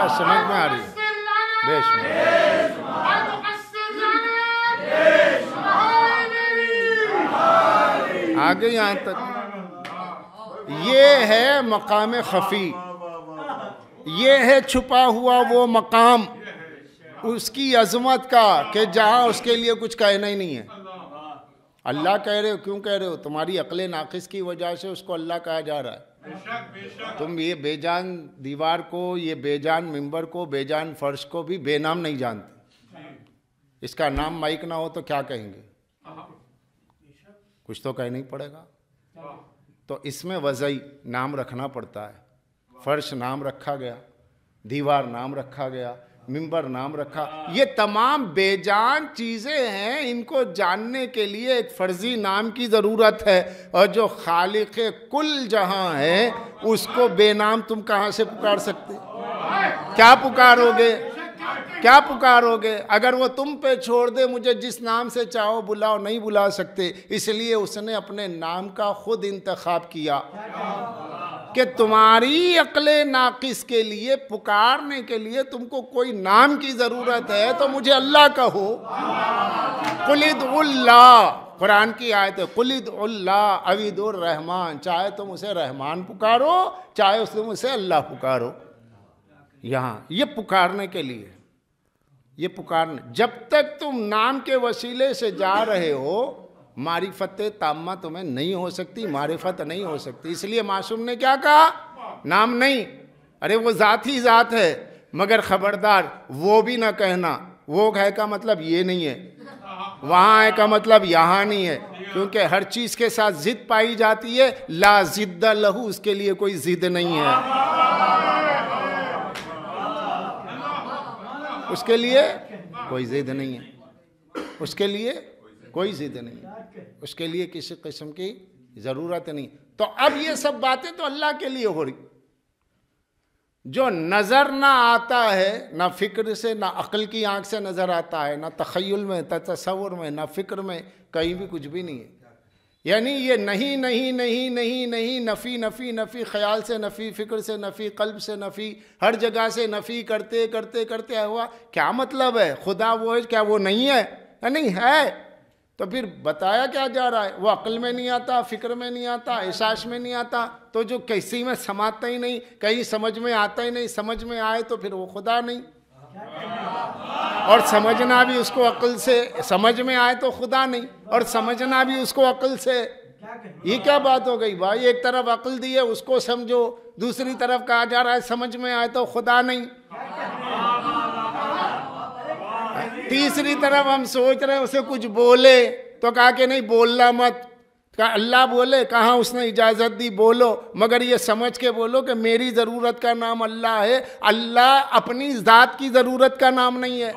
समझ में आ रही आगे यहाँ तक ये है मकाम खफी, ये है छुपा हुआ वो मकाम उसकी अजमत का कि जहाँ उसके लिए कुछ कहना ही नहीं है। अल्लाह कह रहे हो, क्यों कह रहे हो? तुम्हारी अक्ल नाकिस की वजह से उसको अल्लाह कहा जा रहा है। तुम ये बेजान दीवार को, ये बेजान मिंबर को, बेजान फर्श को भी बेनाम नहीं जानते। इसका नाम माइक ना हो तो क्या कहेंगे? कुछ तो कहना ही पड़ेगा। तो इसमें वज़ई नाम रखना पड़ता है। फर्श नाम रखा गया, दीवार नाम रखा गया, मिंबर नाम रखा। ये तमाम बेजान चीज़ें हैं, इनको जानने के लिए एक फर्जी नाम की ज़रूरत है। और जो खालिक कुल जहां है उसको बेनाम तुम कहां से पुकार सकते? क्या पुकारोगे? क्या पुकारोगे? अगर वो तुम पे छोड़ दे, मुझे जिस नाम से चाहो बुलाओ, नहीं बुला सकते। इसलिए उसने अपने नाम का खुद इंतखाब किया कि तुम्हारी अक्ले नाकिस के लिए, पुकारने के लिए तुमको कोई नाम की ज़रूरत है तो मुझे अल्लाह कहो। कुलिदुल्लाह, कुरान की आयत है, कुलिदुल्लाह अविदुर रहमान, चाहे तुम उसे रहमान पुकारो, चाहे तुम उसे अल्लाह पुकारो। यहाँ ये पुकारने के लिए, ये पुकारने, जब तक तुम नाम के वसीले से जा रहे हो मारिफत ताम्मा तुम्हें नहीं हो सकती, मारिफत नहीं हो सकती। इसलिए मासूम ने क्या कहा? नाम नहीं, अरे वो ज़ात ही ज़ात है, मगर खबरदार वो भी ना कहना। वो है का मतलब ये नहीं है, वहाँ है का मतलब यहाँ नहीं है, क्योंकि हर चीज के साथ जिद पाई जाती है। ला जिद्द लहू, उसके लिए कोई जिद नहीं है, उसके लिए कोई जिद नहीं है, उसके लिए कोई जिद नहीं है, उसके लिए किसी किस्म की जरूरत नहीं। तो अब ये सब बातें तो अल्लाह के लिए हो रही। जो नजर ना आता है, ना फिक्र से, ना अक्ल की आंख से नजर आता है, ना तखय्युल में, ना तसव्वुर में, ना फिक्र में, कहीं भी कुछ भी नहीं है। यानी ये नहीं नहीं नहीं नहीं नहीं, नफी नफी नफी, ख्याल से नफी, फिक्र से नफी, कल्ब से नफी, हर जगह से नफी करते करते करते हुआ क्या मतलब है? खुदा वो है, क्या वो नहीं है? नहीं है। तो फिर बताया क्या जा रहा है? वो अक्ल में नहीं आता, फिक्र में नहीं आता, एहसास में नहीं आता, तो जो किसी में समाता ही नहीं, कहीं समझ में आता ही नहीं, समझ में आए तो फिर वो खुदा नहीं। और समझना भी उसको अक्ल से, समझ में आए तो खुदा नहीं, और समझना भी उसको अक्ल से। ये क्या बात हो गई भाई? एक तरफ अक्ल दी है उसको समझो, दूसरी तरफ कहा जा रहा है समझ में आए तो खुदा नहीं। तीसरी तरफ हम सोच रहे हैं उसे कुछ बोले तो कहा कि नहीं बोलना मत। कहा अल्लाह बोले, कहा उसने इजाजत दी बोलो, मगर ये समझ के बोलो कि मेरी जरूरत का नाम अल्लाह है, अल्लाह अपनी जात की जरूरत का नाम नहीं है।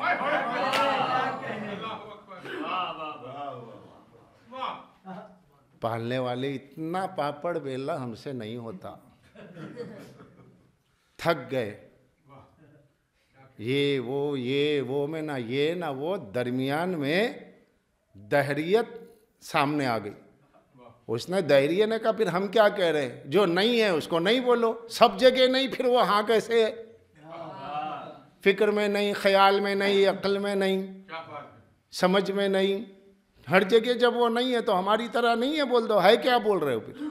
पालने वाले इतना पापड़ बेला हमसे नहीं होता, थक गए, ये वो में ना ये ना वो, दरमियान में दहरियत सामने आ गई। उसने दहरिये ने कहा फिर हम क्या कह रहे हैं, जो नहीं है उसको नहीं बोलो। सब जगह नहीं, फिर वो हाँ कैसे है? फिक्र में नहीं, ख्याल में नहीं, अक्ल में नहीं, समझ में नहीं, हर जगह जब वो नहीं है तो हमारी तरह नहीं है बोल दो। है क्या बोल रहे हो फिर?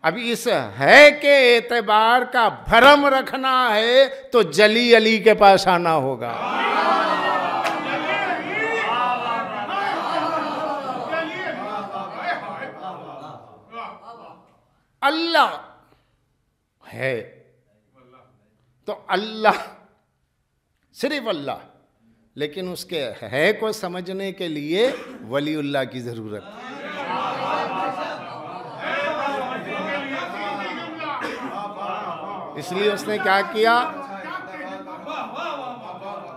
अभी इस है के एतबार का भरम रखना है तो जली अली के पास आना होगा। अल्लाह है तो अल्लाह, सिर्फ अल्लाह, लेकिन उसके है को समझने के लिए वलीउल्लाह की जरूरत है। इसलिए उसने क्या किया?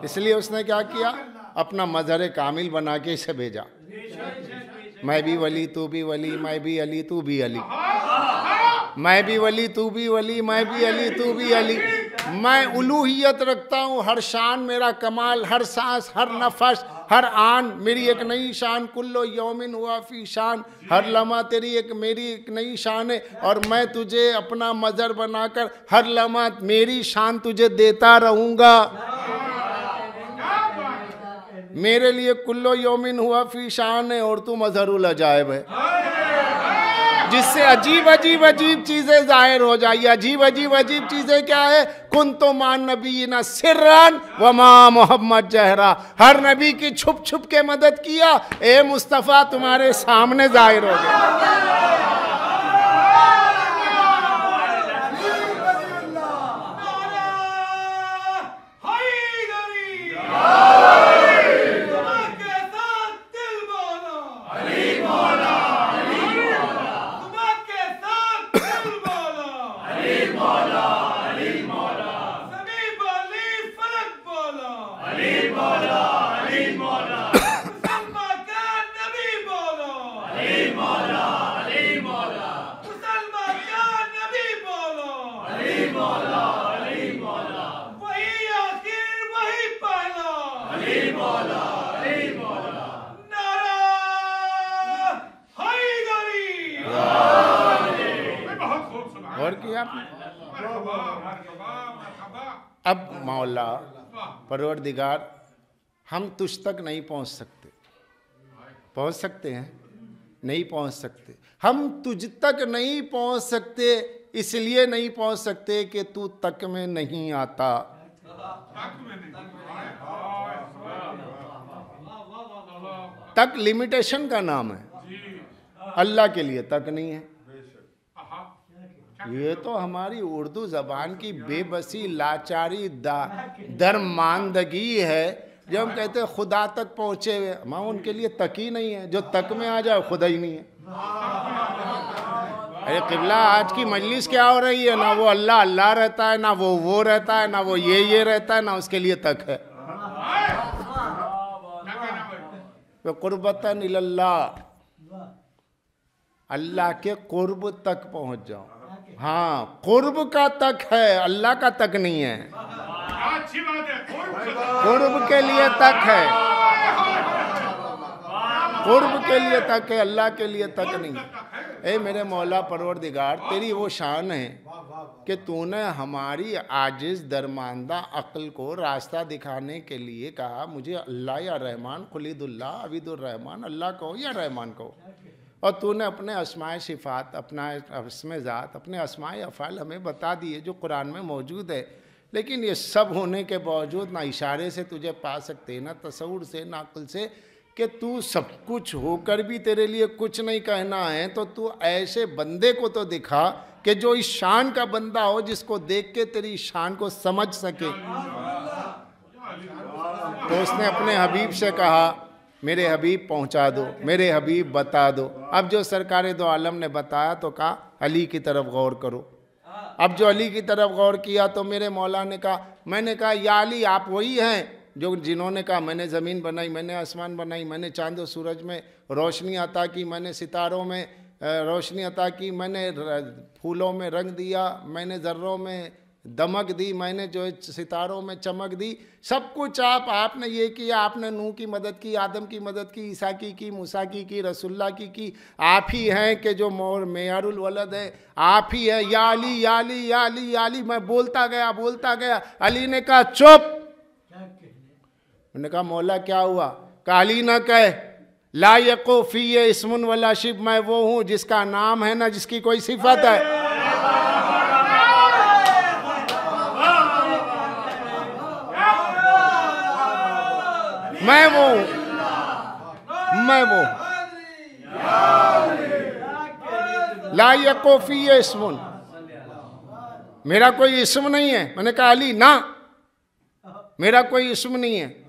इसलिए उसने क्या किया? अपना मजहर कामिल बना के इसे भेजा। मैं भी वली तू भी वली, मैं भी अली तू भी अली, मैं भी वली तू भी वली, मैं भी अली तू भी अली। मैं उलूहियत रखता हूँ, हर शान मेरा कमाल, हर सांस, हर नफस, हर आन मेरी एक नई शान। कुल्लो यौमिन हुआ फी शान, हर लम्हा तेरी मेरी एक नई शान है। और मैं तुझे अपना मजहर बनाकर हर लम्हा मेरी शान तुझे देता रहूँगा। मेरे लिए कुल्लो यौमिन हुआ फी शान है और तू मजहरुल अजायब है, जिससे अजीब अजीब अजीब चीजें जाहिर हो जाएगी। अजीब अजीब अजीब चीजें क्या है? कुन तो मान नबी ना सिर्रन व मा मोहम्मद जहरा, हर नबी की छुप छुप के मदद किया, ए मुस्तफ़ा तुम्हारे सामने जाहिर हो गया। अब मौला परवरदिगार, हम तुझ तक नहीं पहुंच सकते। पहुंच सकते हैं? नहीं पहुंच सकते। हम तुझ तक नहीं पहुंच सकते, इसलिए नहीं पहुंच सकते कि तू तक में नहीं आता। तक लिमिटेशन का नाम है, अल्लाह के लिए तक नहीं है। ये तो हमारी उर्दू जबान की बेबसी, लाचारी, दरमानदगी है जो हम कहते हैं खुदा तक पहुंचे हुए, माँ उनके लिए तक ही नहीं है, जो तक में आ जाए खुदा ही नहीं है। अरे किबला आज की मजलिस क्या हो रही है, ना वो अल्लाह अल्लाह रहता है, ना वो रहता है, ना वो ये रहता है, ना उसके लिए तक है। वो कुर्बतन इल्लल्लाह, अल्लाह के कुर्ब तक पहुंच जाओ। हाँ, कुर्ब का तक है, अल्लाह का तक नहीं है। कुर्ब के लिए तक है, कुर्ब के लिए तक है, अल्लाह के लिए तक नहीं। ए मेरे मौला परवरदिगार, तेरी वो शान है कि तूने हमारी आजिज दरमानदा अक्ल को रास्ता दिखाने के लिए कहा, मुझे अल्लाह या रहमान, खुलीदुल्लाह अबीदुर्रहमान, अल्लाह कहो या रहमान कहो। और तूने अपने अस्माए सिफ़ात, अपना अस्मे ज़ात, अपने अस्माए अफ़ाल हमें बता दिए जो कुरान में मौजूद है। लेकिन ये सब होने के बावजूद ना इशारे से तुझे पा सकते, ना तसव्वुर से, ना अक्ल से, कि तू सब कुछ होकर भी तेरे लिए कुछ नहीं कहना है, तो तू ऐसे बंदे को तो दिखा कि जो इस शान का बंदा हो, जिसको देख के तेरी शान को समझ सके। तो उसने अपने हबीब से कहा, मेरे हबीब पहुंचा दो, मेरे हबीब बता दो। अब जो सरकार दो आलम ने बताया तो कहा अली की तरफ गौर करो। अब जो अली की तरफ गौर किया तो मेरे मौला ने कहा, मैंने कहा या अली आप वही हैं जो जिन्होंने कहा मैंने ज़मीन बनाई, मैंने आसमान बनाई, मैंने चांद और सूरज में रोशनी अता की, मैंने सितारों में रोशनी अता की, मैंने फूलों में रंग दिया, मैंने ज़र्रों में दमक दी, मैंने जो सितारों में चमक दी, सब कुछ आपने ये किया। आपने नूह की मदद की, आदम की मदद की, ईसा की, मूसा की, रसूलुल्लाह की। आप ही हैं कि जो मेयारुल वलद है, आप ही है। या अली या अली या अली या अली। मैं बोलता गया। अली ने कहा चुप। मैंने कहा मौला क्या हुआ? कहा अली ना कहे ला यको फी इस्मुन वला शिब, मैं वो हूँ जिसका नाम है ना जिसकी कोई सिफत है। मैं वो ला यको फी इस्मुन, मेरा कोई इस्म नहीं है। मैंने कहा अली ना, मेरा कोई इस्म नहीं है।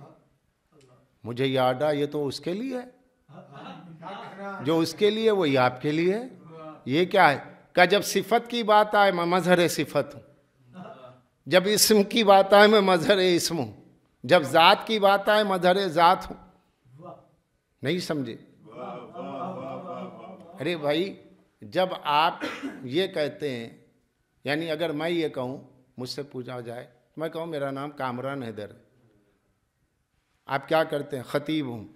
मुझे याद आया ये तो उसके लिए है, जो उसके लिए वही आपके लिए है। ये क्या है? क्या जब सिफत की बात आए मैं मजहर सिफत हूँ, जब इस्म की बात आए मैं मजहर इस्म हूँ, जब ज़ात की बात आए मजहर ज़ात हूँ। नहीं समझे? अरे भाई जब आप ये कहते हैं, यानी अगर मैं ये कहूँ, मुझसे पूछा जाए, मैं कहूँ मेरा नाम कामरान हैदर है, आप क्या करते हैं? खतीब हूँ,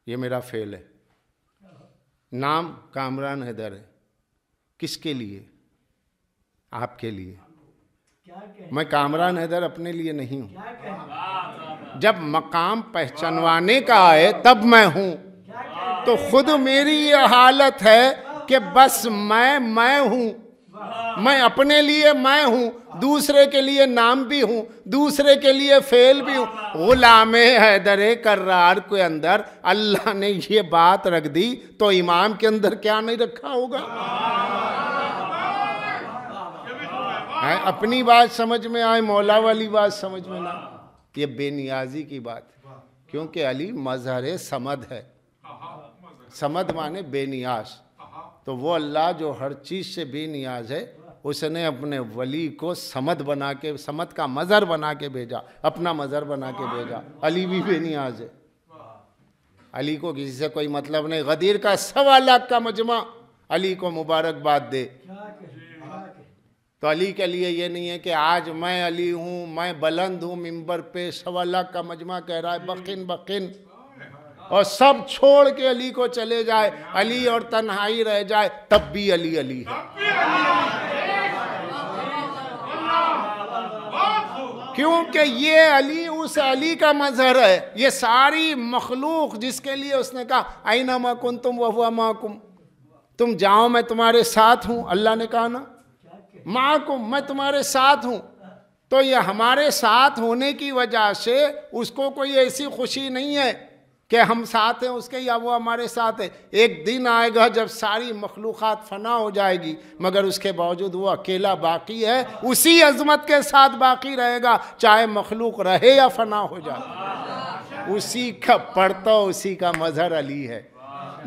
ये मेरा फेल है। नाम कामरान हैदर है, किसके लिए? आपके लिए। मैं कामरान हैदर अपने लिए नहीं हूँ। जब मकाम पहचानवाने का आए तब मैं हूँ। तो खुद मेरी ये हालत है कि बस मैं हूँ। मैं अपने लिए मैं हूँ, दूसरे के लिए नाम भी हूँ, दूसरे के लिए फेल भी हूँ। गुलामे हैदर कर्रार के अंदर अल्लाह ने ये बात रख दी तो इमाम के अंदर क्या नहीं रखा होगा? अपनी बात समझ में आए, मौला वाली बात समझ में ना। ये बेनियाजी की बात, क्योंकि अली मजहर समद है। समद माने बेनियाज। तो वो अल्लाह जो हर चीज़ से बेनियाज है, उसने अपने वली को समद बना के, समद का मज़हर बना के भेजा, अपना मज़हर बना के भेजा। अली भी बेनियाज है। अली को किसी से कोई मतलब नहीं। गदीर का 1.25 लाख का मजमा अली को मुबारकबाद दे। तो अली के लिए ये नहीं है कि आज मैं अली हूँ, मैं बुलंद हूँ, मिंबर पे 1.25 लाख का मजमा कह रहा है बकिन बकिन, और सब छोड़ के अली को चले जाए, अली और तन्हाई रह जाए, तब भी अली अली है। क्योंकि ये अली उस अली का मजहर है। ये सारी मखलूक जिसके लिए उसने कहा आइना मा कुंतुम व हुवा माकुम, तुम जाओ मैं तुम्हारे साथ हूँ। अल्लाह ने कहा ना माकुम, मैं तुम्हारे साथ हूँ। तो ये हमारे साथ होने की वजह से उसको कोई ऐसी खुशी नहीं है कि हम साथ हैं उसके या वो हमारे साथ है। एक दिन आएगा जब सारी मखलूक़ात फना हो जाएगी, मगर उसके बावजूद वो अकेला बाकी है, उसी अज़मत के साथ बाकी रहेगा, चाहे मखलूक रहे या फना हो जाए। उसी का पढ़ता उसी का मजहर अली है।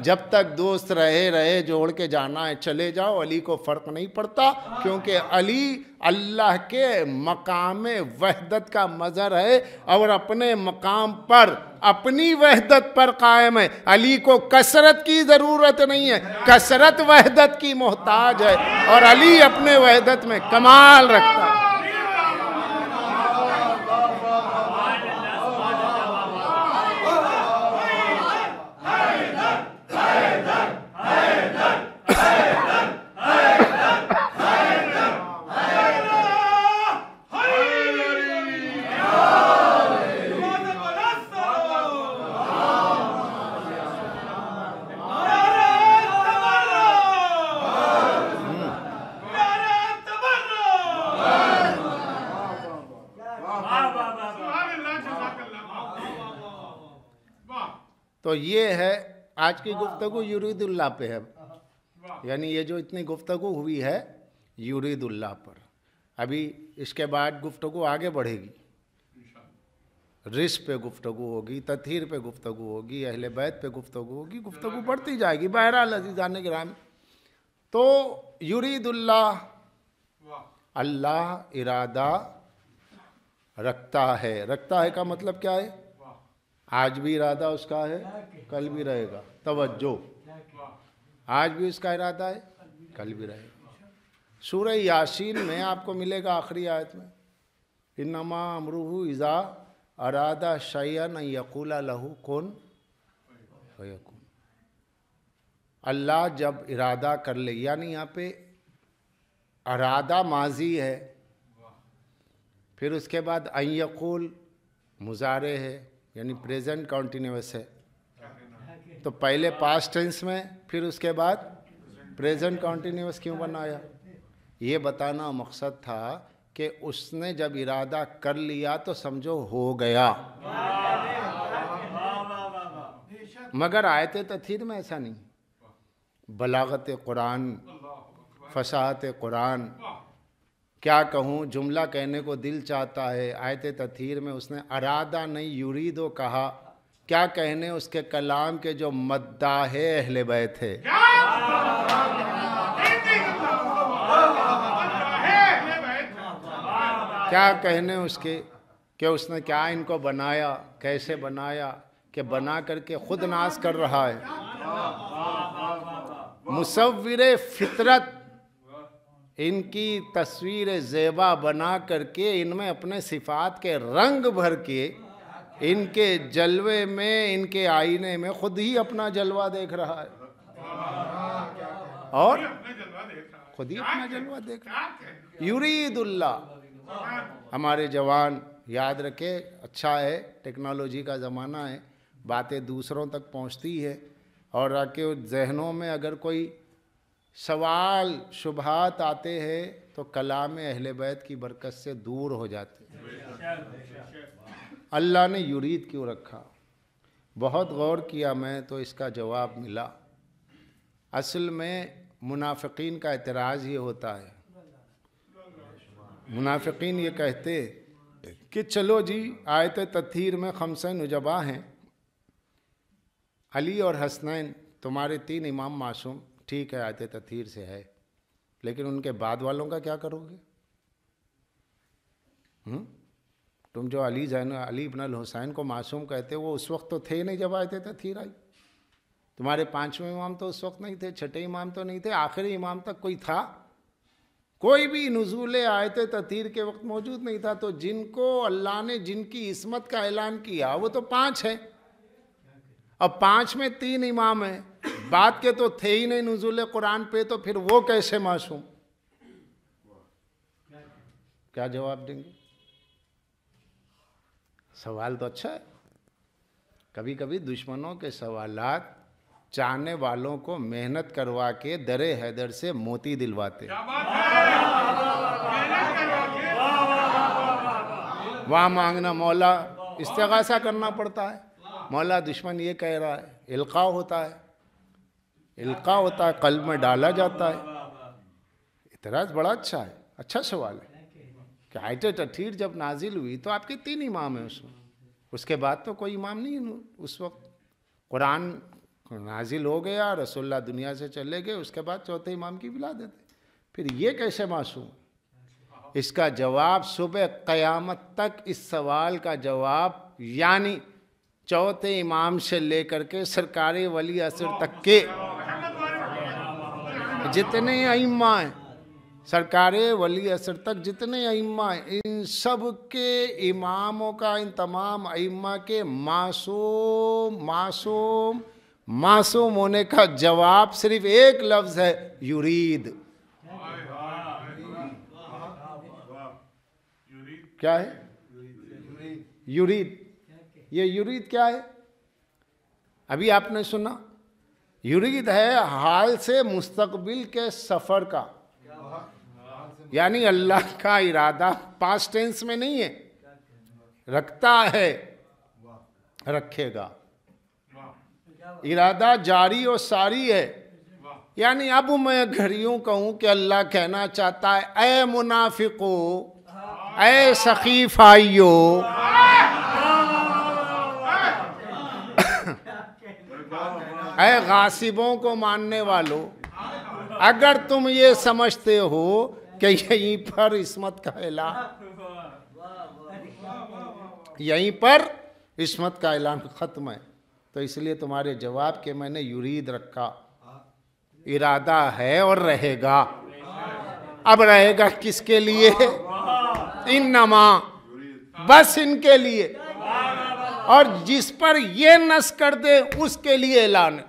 जब तक दोस्त रहे जोड़ के जाना है चले जाओ, अली को फर्क नहीं पड़ता, क्योंकि अली अल्लाह के मकाम वहदत का मजहर है और अपने मकाम पर अपनी वहदत पर कायम है। अली को कसरत की जरूरत नहीं है, कसरत वहदत की मोहताज है, और अली अपने वहदत में कमाल रखता है। तो ये है आज की गुफ्तगू युरीदुल्लाह पे है, यानी ये जो इतनी गुफ्तगू हुई है युरीदुल्लाह पर। अभी इसके बाद गुफ्तगू आगे बढ़ेगी, रिस पे गुफ्तगू होगी, तथहीर पे गुफ्तगू होगी, अहले बैत पे गुफ्तगू होगी, गुफ्तगू बढ़ती जाएगी। बहरहाल अज़ीज़ान गिरामी, तो युरीदुल्लाह, अल्लाह इरादा रखता है। रखता है का मतलब क्या है? आज भी इरादा उसका है, कल भी रहेगा। तवज्जो, आज भी उसका इरादा है, कल भी रहेगा। सूरह यासीन में आपको मिलेगा आखिरी आयत में, इन्नमा अमरुहु इज़ा अरादा शयअन अन यक़ूला लहू कुन फयकुन। अल्लाह जब इरादा कर ले, यानी यहाँ पे अरादा माजी है, फिर उसके बाद अन यक़ूल मुज़ारे है, यानी प्रेजेंट कॉन्टिन्यूअस है। तो पहले पास्ट टेंस में, फिर उसके बाद प्रेजेंट कॉन्टिन्यूअस क्यों बनाया? ये बताना मकसद था कि उसने जब इरादा कर लिया तो समझो हो गया। मगर आयत तथहीर में ऐसा नहीं। बलागत कुरान, फसाहत कुरान, क्या कहूँ, जुमला कहने को दिल चाहता है। आयत तथहीर में उसने अरादा नहीं युरीदो कहा। क्या कहने उसके कलाम के जो मद्दाहे अहले बैत है, क्या कहने उसके कि उसने क्या इनको बनाया, कैसे बनाया, कि बना करके खुद नाश कर रहा है। मुसव्विरे फितरत इनकी तस्वीर ज़ेबा बना करके इनमें अपने सिफ़ात के रंग भर के, इनके जलवे में, इनके आईने में खुद ही अपना जलवा देख रहा है, और खुद ही अपना जलवा देख रहा है। युरीदुल्लाह। हमारे जवान याद रखे, अच्छा है टेक्नोलॉजी का ज़माना है, बातें दूसरों तक पहुंचती है, और आके जहनों में अगर कोई सवाल शुबहात आते हैं तो कलाम अहले बैत की बरकत से दूर हो जाते हैं। अल्लाह ने युरीद क्यों रखा? बहुत गौर किया मैं तो इसका जवाब मिला। असल में मुनाफिकीन का एतराज़ ये होता है, मुनाफिकीन ये कहते कि चलो जी आयत तथहीर में खमसे नुजबा हैं, अली और हसनैन तुम्हारे 3 इमाम मासूम, ठीक है आयत तथहीर से है, लेकिन उनके बाद वालों का क्या करोगे? तुम जो अली इब्न अल हुसैन को मासूम कहते हो, वो उस वक्त तो थे नहीं जब आयत तथहीर आई। तुम्हारे 5वें इमाम तो उस वक्त नहीं थे, 6ठे इमाम तो नहीं थे, आखिरी इमाम तक कोई था? कोई भी नुज़ूल आयत तथहीर के वक्त मौजूद नहीं था। तो जिनको अल्लाह ने जिनकी इस्मत का ऐलान किया वो तो 5 हैं। अब 5 में 3 इमाम हैं, बात के तो थे ही नहीं नुज़ूल कुरान पे, तो फिर वो कैसे मासूम? क्या जवाब देंगे? सवाल तो अच्छा है। कभी कभी दुश्मनों के सवालात चाहने वालों को मेहनत करवा के दरे हैदर से मोती दिलवाते। वहाँ मांगना, मौला इस्तिग़ासा करना पड़ता है, मौला दुश्मन ये कह रहा है, इल्का होता है, इल्का होता है, कल्ब में डाला जाता है। इतराज़ बड़ा अच्छा है, अच्छा सवाल है कि आयत तथहीर जब नाजिल हुई तो आपके 3 इमाम हैं उसमें, उसके बाद तो कोई इमाम नहीं है। उस वक्त कुरान नाजिल हो गया, रसूलुल्लाह दुनिया से चले गए, उसके बाद चौथे इमाम की बिला देते। फिर ये कैसे मासूम? इसका जवाब सुबह क़यामत तक, इस सवाल का जवाब यानी चौथे इमाम से लेकर के सरकारी वली असर तक के जितने अइम्मा हैं, सरकारे वली असर तक जितने अइम्मा हैं, इन सब के इमामों का, इन तमाम अइम्मा के मासूम होने का जवाब सिर्फ एक लफ्ज़ है, युरीद। क्या है? युरीद। ये युरीद क्या है? अभी आपने सुना, युरीद है हाल से मुस्तकबिल के सफ़र का, यानी अल्लाह का इरादा पास्ट टेंस में नहीं है, रखता है, रखेगा। इरादा जारी और सारी है। यानी अब मैं अगर यूं कहूं कि अल्लाह कहना चाहता है, ऐ मुनाफिको, ऐ सखीफाइयो, ऐ गासिबों को मानने वालों, अगर तुम ये समझते हो कि यहीं पर इस्मत का ऐलान, यहीं पर इस्मत का ऐलान खत्म है, तो इसलिए तुम्हारे जवाब के मैंने युरीद रखा। इरादा है और रहेगा। अब रहेगा किसके लिए? इन्नमा, बस इनके लिए। और जिस पर ये नस कर दे उसके लिए ऐलान।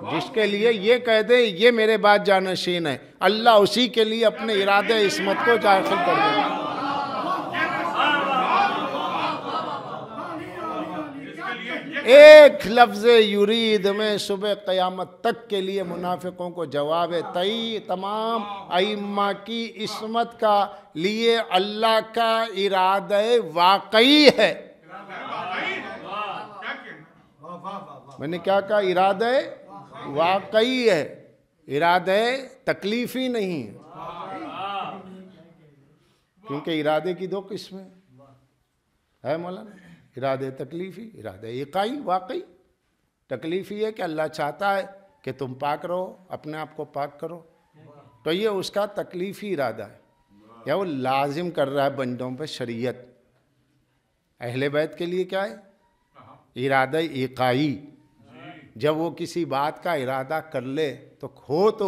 जिसके लिए ये कह दे ये मेरे बाद जानशीन है, अल्लाह उसी के लिए अपने इरादे इस्मत को दाखिल कर देगा। एक लफ्ज़ युरीद में सुबह क़यामत तक के लिए मुनाफिकों को जवाब है तई। तमाम अइम्मा की इस्मत का लिए अल्लाह का इरादा वाकई है। मैंने क्या कहा? इरादा वाकई है, इरादा तकलीफी नहीं है। क्योंकि इरादे की दो किस्में है मौलाना, इरादे तकलीफ़ी, इरादे इकाई। वाकई तकलीफ़ी है कि अल्लाह चाहता है कि तुम पाक रहो, अपने आप को पाक करो, तो ये उसका तकलीफ़ी इरादा है, या वो लाजिम कर रहा है बंदों पे शरीयत। अहले बैत के लिए क्या है? इरादा इकाई। जब वो किसी बात का इरादा कर ले तो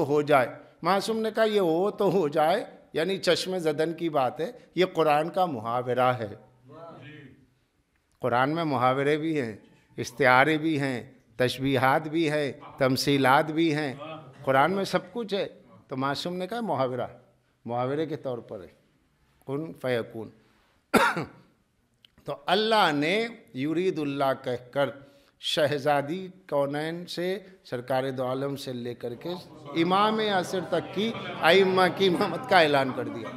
हो जाए। मासूम ने कहा ये हो तो हो जाए, यानी चश्मे ज़दन की बात है। ये कुरान का मुहावरा है। कुरान में मुहावरे भी हैं, इस्तिआरे भी हैं, तशबीहात भी है, तमसीलात भी हैं, कुरान में सब कुछ है। तो मासूम ने कहा मुहावरा, मुहावरे के तौर पर है, कुन फयकून। तो अल्लाह ने युरीदुल्लाह कहकर शहजादी कौनैन से, सरकार दो आलम से लेकर के इमाम असर तक की अइम्मा की इमामत का ऐलान कर दिया।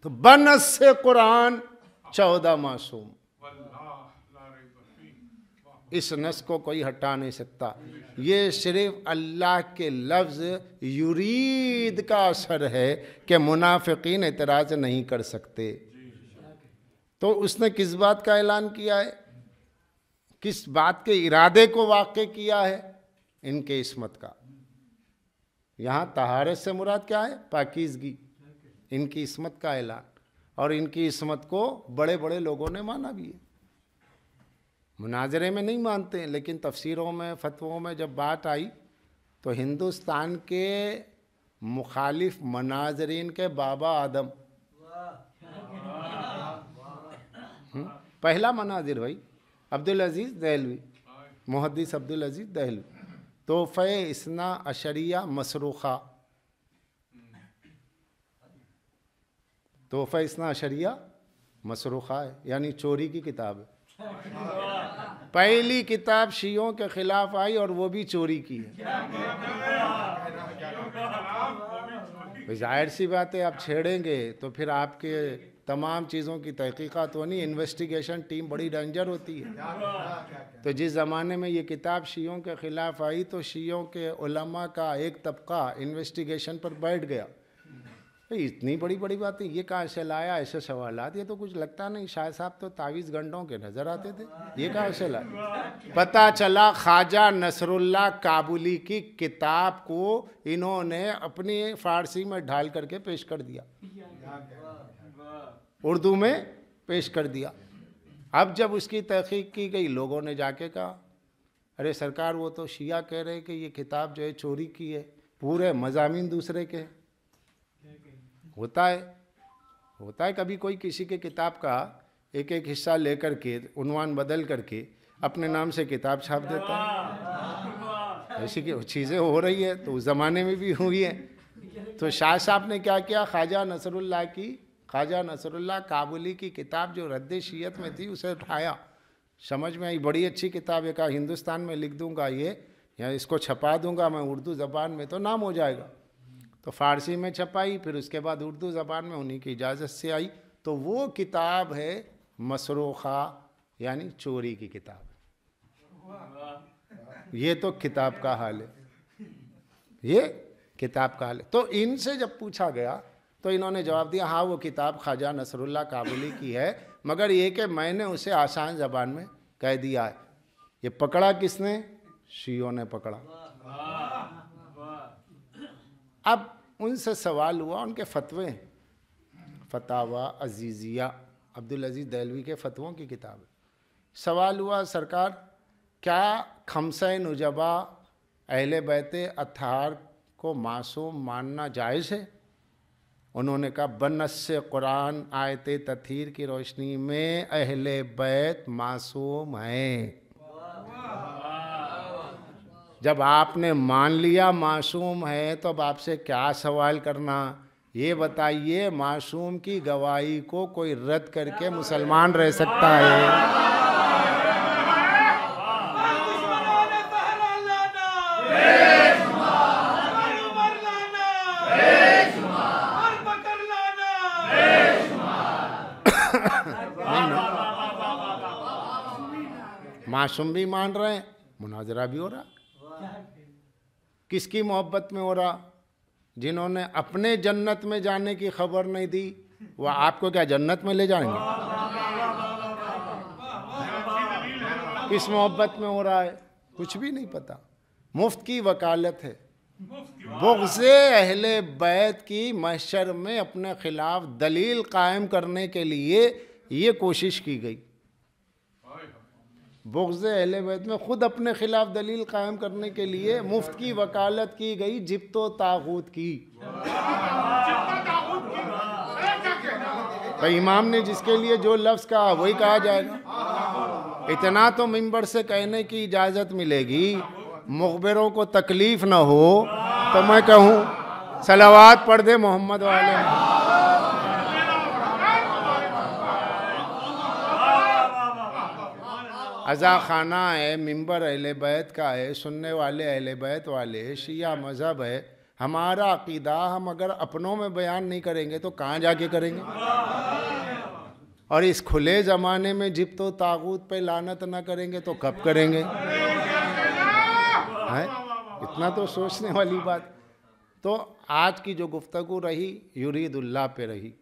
तो बनस से कुरान 14 मासूम, इस नस को कोई हटा नहीं सकता। ये सिर्फ अल्लाह के लफ्ज़ युरीद का असर है कि मुनाफिकीन एतराज़ नहीं कर सकते। तो उसने किस बात का ऐलान किया है? किस बात के इरादे को वाक़े किया है? इनके इस्मत का। यहाँ तहारत से मुराद क्या है? पाकीज़गी। इनकी इस्मत का ऐलान, और इनकी इस्मत को बड़े बड़े लोगों ने माना भी है। मुनाजरे में नहीं मानते हैं, लेकिन तफसीरों में, फतवों में जब बात आई तो हिंदुस्तान के मुखालिफ मनाजरीन के बाबा आदम, पहला मनाजिर भाई अब्दुल अजीज़ दहलवी, मुहद्दिस अब्दुल अजीज़ दहलवी, तोहफ़े इस्ना अशरिया मसरूखा, तोहफ़ा इस्ना अशरिया मसरूखा है, यानी चोरी की किताब है। पहली किताब शियों के खिलाफ आई और वो भी चोरी की है। जाहिर सी बात है, आप छेड़ेंगे तो फिर आपके तमाम चीज़ों की तहकीकात होनी। इन्वेस्टिगेशन टीम बड़ी डेंजर होती है। तो जिस ज़माने में ये किताब शियों के ख़िलाफ़ आई तो शियों के उलमा का एक तबका इन्वेस्टिगेशन पर बैठ गया भाई इतनी बड़ी बड़ी बातें ये कहाँ से लाया, ऐसे सवालात, ये तो कुछ लगता नहीं। शाह साहब तो तावीज़ गंडों के नज़र आते थे, ये कहाँ से लाया। पता चला ख्वाजा नसरुल्लाह काबुली की किताब को इन्होंने अपनी फ़ारसी में ढाल करके पेश कर दिया, उर्दू में पेश कर दिया। अब जब उसकी तहकीक की गई, लोगों ने जाके कहा अरे सरकार वो तो शिया कह रहे कि ये किताब जो है चोरी की है, पूरे मज़ामीन दूसरे के। होता है कभी कोई किसी के किताब का एक एक हिस्सा लेकर के उन्वान बदल करके अपने नाम से किताब छाप देता है। ऐसी की चीज़ें हो रही है, तो उस ज़माने में भी हुई है। तो शाह साहब ने क्या किया, ख्वाजा नसरुल्लाह काबुली की किताब जो रद्द शियत में थी उसे उठाया, समझ में आई बड़ी अच्छी किताब है, कहा हिंदुस्तान में लिख दूंगा ये, या इसको छपा दूंगा मैं उर्दू ज़बान में तो नाम हो जाएगा। तो फ़ारसी में छपाई, फिर उसके बाद उर्दू ज़बान में उन्हीं की इजाज़त से आई। तो वो किताब है मसरूखा, यानी चोरी की किताब। ये तो किताब का हाल है, ये किताब का हाल है। तो इनसे जब पूछा गया तो इन्होंने जवाब दिया हाँ वो किताब ख्वाजा नसरुल्लाह काबुली की है, मगर ये कि मैंने उसे आसान ज़बान में कह दिया है। ये पकड़ा किसने, शियों ने पकड़ा। अब उनसे सवाल हुआ, उनके फतवे, फतावा अजीज़िया, अब्दुल अजीज़ दहलवी के फतवों की किताब है। सवाल हुआ सरकार क्या खमसा नुजबा अहले बैत अत्हार को मासूम मानना जायज़ है। उन्होंने कहा बनस्स कुरान आयत तथहीर की रोशनी में अहले बैत मासूम हैं। जब आपने मान लिया मासूम है तो अब आपसे क्या सवाल करना। ये बताइए मासूम की गवाही को कोई रद्द करके मुसलमान रह सकता है? मासूम भी मान रहे हैं, मुनाजरा भी हो रहा। किसकी मोहब्बत में हो रहा? जिन्होंने अपने जन्नत में जाने की खबर नहीं दी, वह आपको क्या जन्नत में ले जाएंगे? किस मोहब्बत में हो रहा है? कुछ भी नहीं पता। मुफ्त की वकालत है। बुग़्ज़े अहले बैत की महशर में अपने खिलाफ दलील कायम करने के लिए ये कोशिश की गई। बुग़्ज़े अहले बैत में खुद अपने खिलाफ दलील कायम करने के लिए मुफ्त की वकालत की गई, जिब्तो तागूत की। तो इमाम ने जिसके लिए जो लफ्ज़ कहा वही कहा जाएगा। इतना तो मिंबर से कहने की इजाज़त मिलेगी, मुखबिरों को तकलीफ न हो तो मैं कहूँ सलावात पढ़ दे मोहम्मद वाले। अज़ा खाना है, मिंबर अहले बैत का है, सुनने वाले अहले बैत वाले, शिया मज़हब है। हमारा अक़ीदा हम अगर अपनों में बयान नहीं करेंगे तो कहाँ जाके करेंगे? और इस खुले ज़माने में जिब्तो तागूत पे लानत ना करेंगे तो कब करेंगे? है इतना तो सोचने वाली बात। तो आज की जो गुफ्तगू रही युरीदुल्लाह पे रही,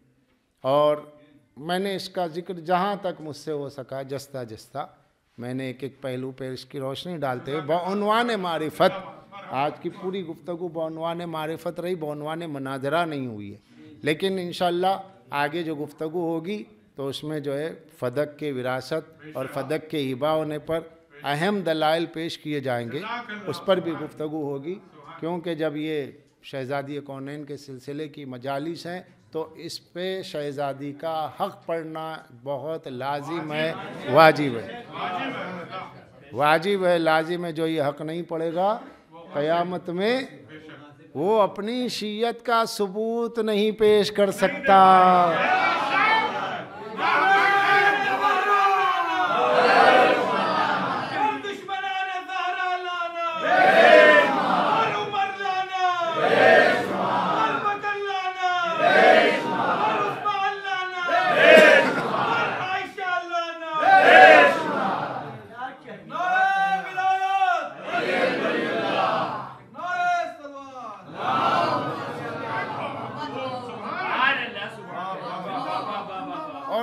और मैंने इसका जिक्र जहाँ तक मुझसे हो सका जस्ता जस्ता मैंने एक एक पहलू पे इसकी रोशनी डालते हुए बउनवान मारिफत, आज की पूरी गुफ्तगू बउनवान मारिफत रही, बउनवान मनाजरा नहीं हुई है। लेकिन इंशाअल्लाह आगे जो गुफ्तगू होगी तो उसमें जो है फ़दक के विरासत और फ़दक के हिबा होने पर अहम दलाइल पेश किए जाएंगे, उस पर भी गुफ्तगू होगी। क्योंकि जब ये शहज़ादी कौनैन के सिलसिले की मजालिस हैं तो इस पे शहज़ादी का हक़ पढ़ना बहुत लाजिम है, वाजिब है, वाजिब है, लाजिम है। जो ये हक़ नहीं पढ़ेगा क़यामत में वो अपनी शीयत का सबूत नहीं पेश कर सकता।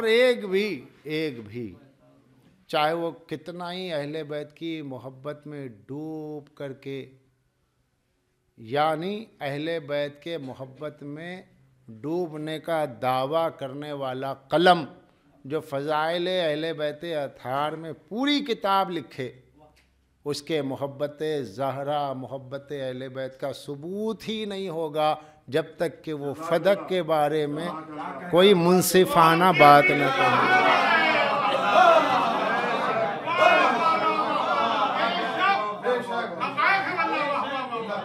और एक भी चाहे वो कितना ही अहले बैत की मोहब्बत में डूब करके, यानी अहले बैत के मोहब्बत में डूबने का दावा करने वाला कलम जो फ़ज़ाइल अहले बैत अतहार में पूरी किताब लिखे, उसके मोहब्बत ज़हरा, मोहब्बत अहले बैत का सबूत ही नहीं होगा जब तक कि वो फदक के बारे में कोई मुंसिफाना बात न कहे।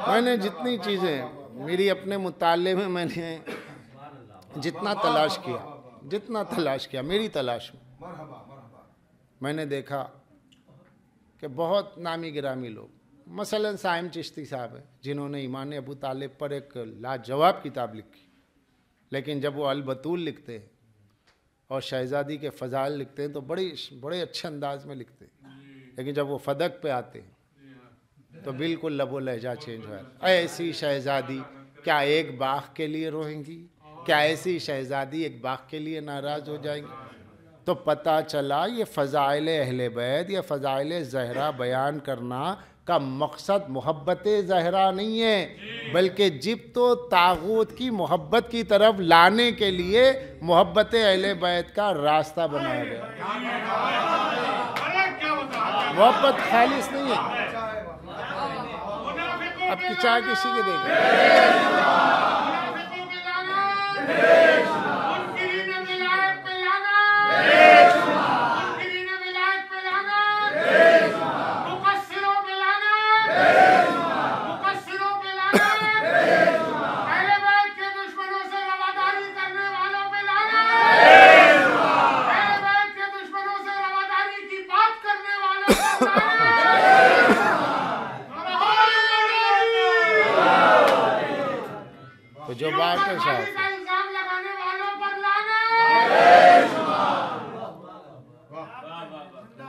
मैंने जितनी चीज़ें मेरी अपने मुताले में मैंने जितना तलाश किया मेरी तलाश में, मैंने देखा कि बहुत नामी गिरामी लोग, मसलन साइम चिश्ती साहब है जिन्होंने ईमान अबू तालिब पर एक लाजवाब किताब लिखी, लेकिन जब वो अल बतूल लिखते हैं और शहज़ादी के फ़ज़ाइल लिखते हैं तो बड़े अच्छे अंदाज में लिखते हैं, लेकिन जब वो फदक पे आते हैं तो बिल्कुल लबो लहजा चेंज हुआ। ऐसी शहज़ादी क्या एक बाग़ के लिए रोएंगी? क्या ऐसी शहज़ादी एक बाग़ के लिए नाराज़ हो जाएंगी? तो पता चला ये फ़ज़ाइल अहले बैत या फ़ज़ाइल ज़हरा बयान करना का मकसद मोहब्बत ज़हरा नहीं है, बल्कि जिब्त व तागूत की मोहब्बत की तरफ लाने के लिए मोहब्बत अहले बैत का रास्ता बनाया गया। मोहब्बत खालिस नहीं है। अब की चाय किसी के देखें जो बात है साहब,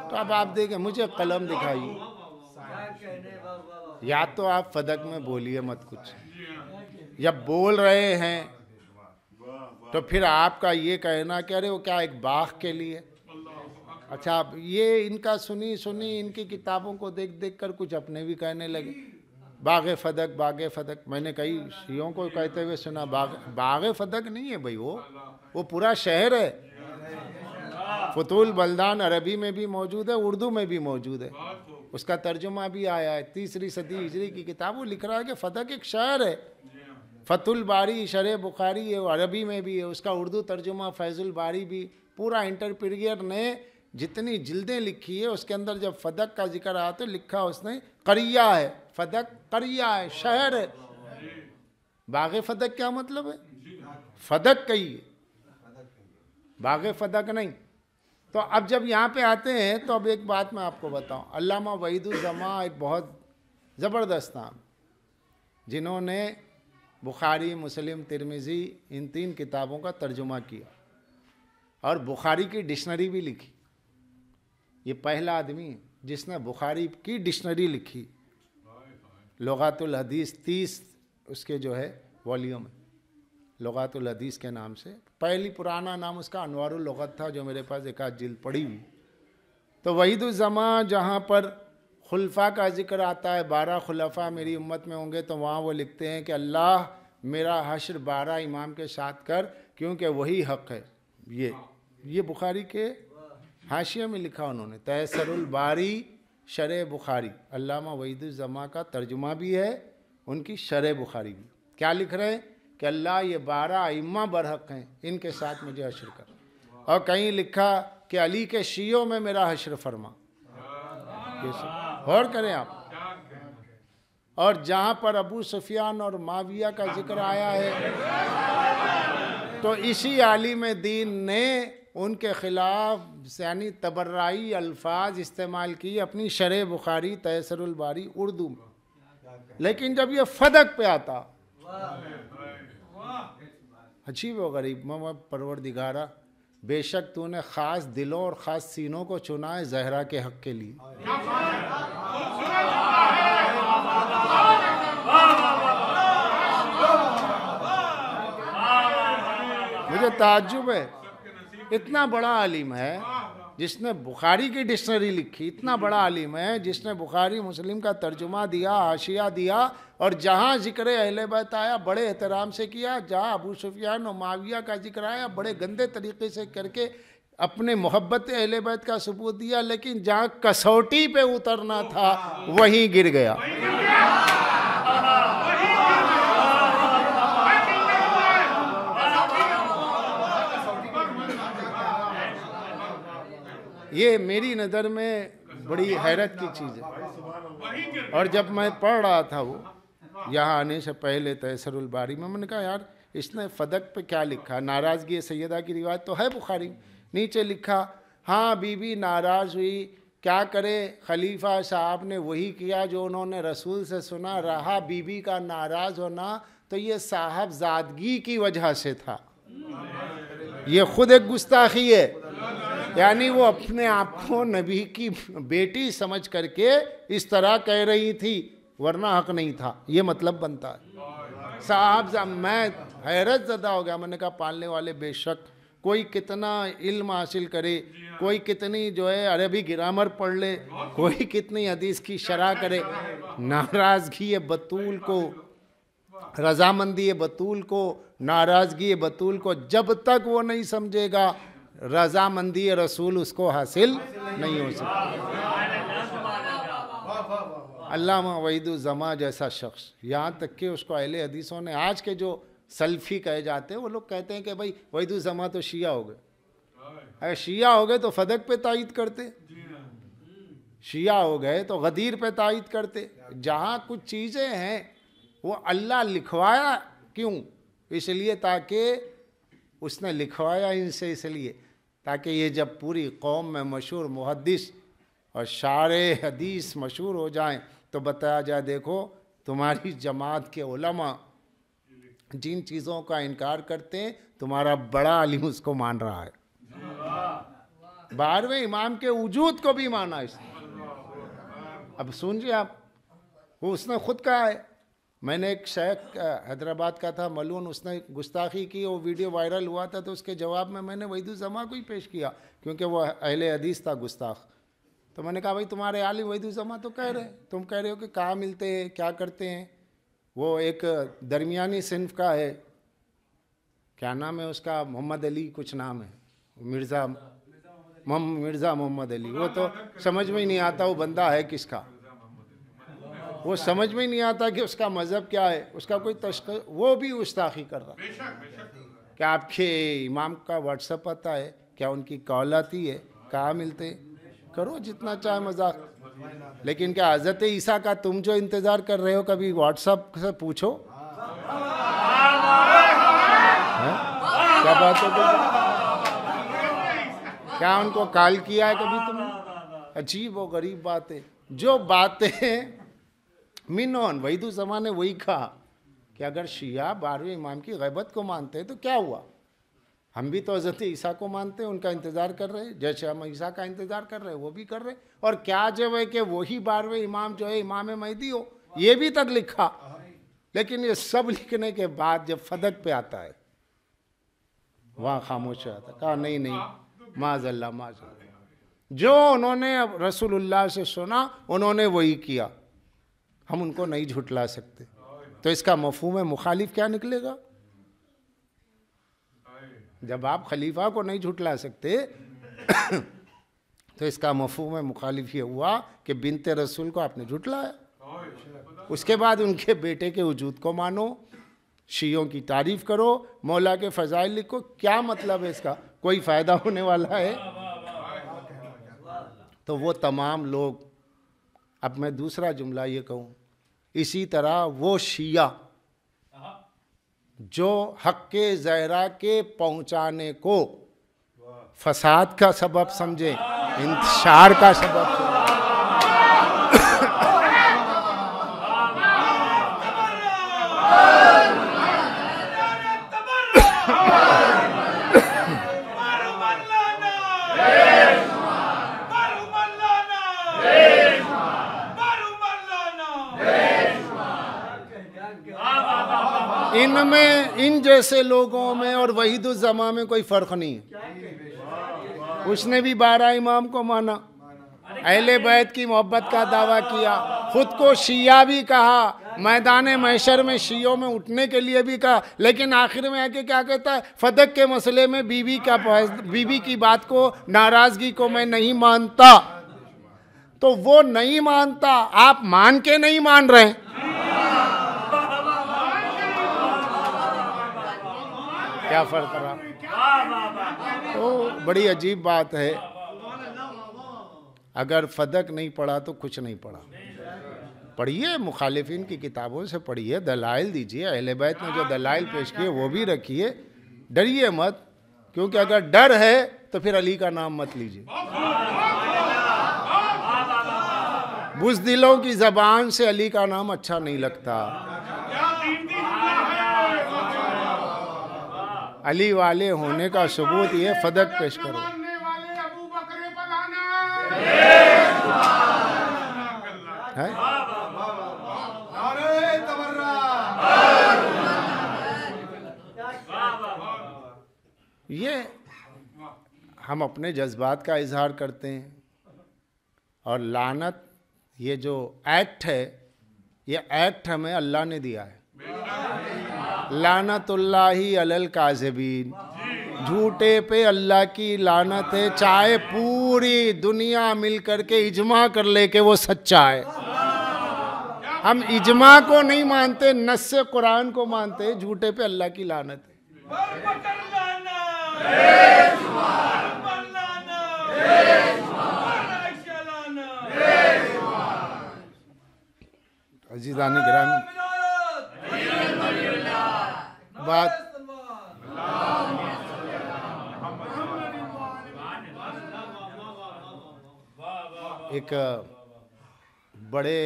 तो अब आप देखें, मुझे कलम दिखाइए, या तो आप फदक में बोलिए मत कुछ, या बोल रहे हैं तो फिर आपका ये कहना कि अरे वो क्या एक बाग़ के लिए। अच्छा, आप ये इनका सुनी इनकी किताबों को देख देख कर कुछ अपने भी कहने लगे बाग़ फदक। मैंने कई शियों को कहते हुए सुना बाग़ फदक नहीं है भाई, वो पूरा शहर है। फतूल बल्दान अरबी में भी मौजूद है, उर्दू में भी मौजूद है, उसका तर्जुमा भी आया है। 3री सदी हिजरी की किताब, वो लिख रहा है कि फदक एक शहर है। फतुल बारी शरह बुखारी है, अरबी में भी है, उसका उर्दू तर्जुमा फैजुल बारी भी। पूरा इंटरपीरियर ने जितनी जिल्दें लिखी है उसके अंदर जब फदक का जिक्र आया तो लिखा उसने करिया है, फदक करिया है, शहर है। बाग़ फदक क्या मतलब है? फदक कहिए, बाग़ फदक नहीं। तो अब जब यहाँ पे आते हैं तो अब एक बात मैं आपको बताऊं, अल्लामा वहीदुज़्ज़मा एक बहुत ज़बरदस्त नाम, जिन्होंने बुखारी, मुस्लिम, तिरमिज़ी इन 3 किताबों का तर्जुमा किया और बुखारी की डिक्शनरी भी लिखी। ये पहला आदमी है जिसने बुखारी की डिक्शनरी लिखी। लुग़ातुल हदीस 30 उसके जो है वॉल्यूम है, लुग़ातुल हदीस के नाम से। पहली पुराना नाम उसका अनवारुल लुग़त था, जो मेरे पास एक आध जिल्द पड़ी हुई। तो वहीदुज़्ज़मा जहाँ पर खुलफा का जिक्र आता है, 12 खुलफा मेरी उम्मत में होंगे, तो वहाँ वो लिखते हैं कि अल्लाह मेरा हश्र 12 इमाम के साथ कर, क्योंकि वही हक़ है। ये बुखारी के हाशिया में लिखा उन्होंने, तयस्सुरुल बारी शरह बुखारी। अल्लामा वहीदुज़्ज़मा का तर्जुमा भी है, उनकी शरह बुखारी भी। क्या लिख रहे हैं कि अल्लाह ये 12 इम्मा बरहक हैं, इनके साथ मुझे हश्र कर। और कहीं लिखा कि अली के शियों में मेरा हश्र फरमा। गौर करें आप। और जहाँ पर अबू सुफियान और माविया का जिक्र आया है, तो इसी आलिम दीन ने उनके ख़िलाफ़ यानी तबर्राई अल्फाज इस्तेमाल किए अपनी शरह बुखारी तयस्सुरुल बारी उर्दू में। लेकिन जब ये फदक पे आता, अजीब व गरीब, परवरदिगारा बेशक तूने ख़ास दिलों और ख़ास सीनों को चुना है ज़हरा के हक़ के लिए। मुझे ताज्जुब है इतना बड़ा आलिम है जिसने बुखारी की डिक्शनरी लिखी, इतना बड़ा आलिम है जिसने बुखारी मुस्लिम का तर्जुमा दिया, हाशिया दिया, और जहाँ जिक्र अहले बैत आया बड़े एहतराम से किया, जहाँ अबू सुफियान और माविया का जिक्र आया बड़े गंदे तरीके से करके अपने मोहब्बत अहले बैत का सबूत दिया, लेकिन जहाँ कसौटी पे उतरना था वहीं गिर गया। ये मेरी नज़र में बड़ी हैरत की चीज़ है। और जब मैं पढ़ रहा था वो यहाँ आने से पहले तैसरुल बारी में, मैंने कहा यार इसने फदक पे क्या लिखा, नाराज़गी सैयदा की रिवायत तो है बुखारी, नीचे लिखा हाँ बीबी नाराज़ हुई, क्या करे खलीफा साहब ने वही किया जो उन्होंने रसूल से सुना, रहा बीबी का नाराज़ होना तो ये साहबजादगी की वजह से था। ये खुद एक गुस्ताखी है, यानी वो अपने आप को नबी की बेटी समझ करके इस तरह कह रही थी, वरना हक नहीं था, ये मतलब बनता है। साहब मैं हैरत ज़दा हो गया, मैंने कहा पालने वाले बेशक कोई कितना इल्म हासिल करे, कोई कितनी जो है अरबी ग्रामर पढ़ ले, कोई कितनी हदीस की शरह करे, नाराज़गी बतूल को, रजामंदी बतूल को, नाराज़गी बतूल को जब तक वो नहीं समझेगा रजामंदी रसूल उसको हासिल नहीं हो सकती। अल्लामा वहीदुज़्ज़मा जैसा शख्स, यहाँ तक कि उसको अहले हदीसों ने, आज के जो सल्फ़ी कहे जाते हैं वो लोग कहते हैं कि भाई वहीदुज़्ज़मा तो शिया हो गए, अगर शिया हो गए तो फदक पे तायद करते, शिया हो गए तो गदीर पे तायद करते। जहाँ कुछ चीज़ें हैं वो अल्लाह लिखवाया क्यों, इसलिए ताकि उसने लिखवाया इनसे, इसलिए ताकि ये जब पूरी कौम में मशहूर मुहद्दिस और शारे हदीस मशहूर हो जाएं तो बताया जाए देखो तुम्हारी जमात के उलमा जिन चीज़ों का इनकार करते हैं तुम्हारा बड़ा आलिम उसको मान रहा है। 12वें इमाम के वजूद को भी माना इसने। अब सुनिए आप, वो उसने खुद कहा है, मैंने एक शेख हैदराबाद का था मलून, उसने गुस्ताखी की, वो वीडियो वायरल हुआ था, तो उसके जवाब में मैंने वहीदुज़्ज़मा को ही पेश किया क्योंकि वो अहले हदीस था गुस्ताख। तो मैंने कहा भाई तुम्हारे आलिम वहीदुज़्ज़मा तो कह रहे हैं, तुम कह रहे हो कि कहाँ मिलते हैं, क्या करते हैं, वो एक दरमियानी सिन्फ का है, क्या नाम है उसका, मोहम्मद अली कुछ नाम है, मिर्ज़ा मोहम्मद अली, वो तो समझ में ही नहीं आता वो बंदा है किसका, वो समझ में ही नहीं आता कि उसका मज़हब क्या है, उसका कोई तशख़ीस, वो भी गुस्ताखी कर रहा है। क्या आपके इमाम का व्हाट्सअप पता है, क्या उनकी कॉल आती है, कहाँ मिलते, करो जितना चाहे मजाक, लेकिन क्या हज़रत ईसा का तुम जो इंतज़ार कर रहे हो कभी व्हाट्सअप से पूछो, क्या बात हो गई, क्या उनको कॉल किया है कभी तुमने, अजीब व गरीब बात है। जो बातें मिनोन वहीदुज़्ज़मा ने वही कहा कि अगर शिया 12वें इमाम की गैबत को मानते हैं तो क्या हुआ, हम भी तो हज़रत ईसा को मानते हैं, उनका इंतज़ार कर रहे हैं, जैसे हम ईसा का इंतज़ार कर रहे हैं वो भी कर रहे हैं, और क्या जब है कि वही 12वें इमाम जो है इमाम महदी हो, ये भी तक लिखा। लेकिन ये सब लिखने के बाद जब फदक पे आता है वहाँ खामोश रहता, कहा नहीं नहीं माज़ल्ला माज़ल्ला, जो उन्होंने रसूलुल्लाह से सुना उन्होंने वही किया, हम उनको नहीं झुटला सकते। तो इसका मफ़हूम मुखालिफ क्या निकलेगा, जब आप खलीफा को नहीं झुटला सकते तो इसका मफ़हूम मुखालिफ ये हुआ कि बिनते रसूल को आपने झुटलाया। उसके बाद उनके बेटे के वजूद को मानो, शियों की तारीफ़ करो, मौला के फ़ज़ाइल लिखो, क्या मतलब है इसका, कोई फ़ायदा होने वाला है। तो वो तमाम लोग, अब मैं दूसरा जुमला ये कहूँ, इसी तरह वो शिया जो हक़ के ज़हरा के पहुँचाने को फसाद का सबब समझे, इंतशार का सबब समझे, में, इन जैसे लोगों में और वहीदुज़्ज़मा में कोई फ़र्क नहीं है। उसने भी 12 इमाम को माना, अहले बैत की मोहब्बत का दावा किया, खुद को शिया भी कहा, मैदान महशर में शियों में उठने के लिए भी कहा, लेकिन आखिर में आके क्या कहता है, फदक के मसले में बीवी की बात को, नाराजगी को मैं नहीं मानता। तो वो नहीं मानता, आप मान के नहीं मान रहे। क्या फर्क रहा? तो बड़ी अजीब बात है। अगर फदक नहीं पढ़ा तो कुछ नहीं पढ़ा। पढ़िए, मुखालिफिन की किताबों से पढ़िए, दलाइल दीजिए, अहले बैत ने जो दलाइल पेश किए वो भी रखिए, डरिए मत, क्योंकि अगर डर है तो फिर अली का नाम मत लीजिए। बुज़दिलों की ज़बान से अली का नाम अच्छा नहीं लगता। अली वाले होने का सबूत ये, फदक पेश करो। है? ये हम अपने जज्बात का इजहार करते हैं, और लानत ये जो एक्ट है, ये एक्ट हमें अल्लाह ने दिया है। लानतुल्लाही अलल काज़िबीन, झूठे पे अल्लाह की लानत है, चाहे पूरी दुनिया मिल करके इजमा कर ले कि वो सच्चा है। हम इजमा को नहीं मानते, नस्स कुरान को मानते, झूठे पे अल्लाह की लानत है। अजीज़ानी गिरामी, बात एक बड़े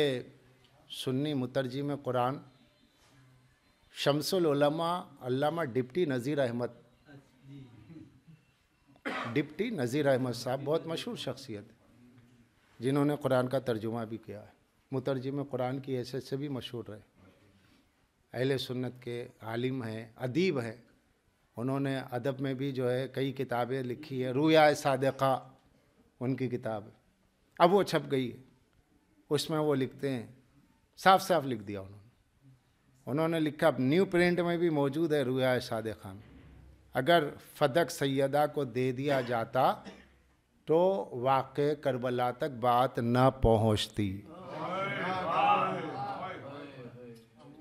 सुन्नी मुतरजिम कुरान शम्सुल उलमा अल्लामा डिप्टी नज़ीर अहमद साहब बहुत मशहूर शख्सियत है, जिन्होंने कुरान का तर्जुमा भी किया है, मुतरजिम कुरान की हैसियत से भी मशहूर रहे, अहले सुन्नत के आलिम हैं, अदीब हैं। उन्होंने अदब में भी जो है कई किताबें लिखी है, रूया सादिक़ा उनकी किताब है, अब वो छप गई है। उसमें वो लिखते हैं, साफ साफ लिख दिया उन्होंने लिखा, अब न्यू प्रिंट में भी मौजूद है रूया सादिक़ा में, अगर फदक सैयदा को दे दिया जाता तो वाक़े करबला तक बात न पहुँचती।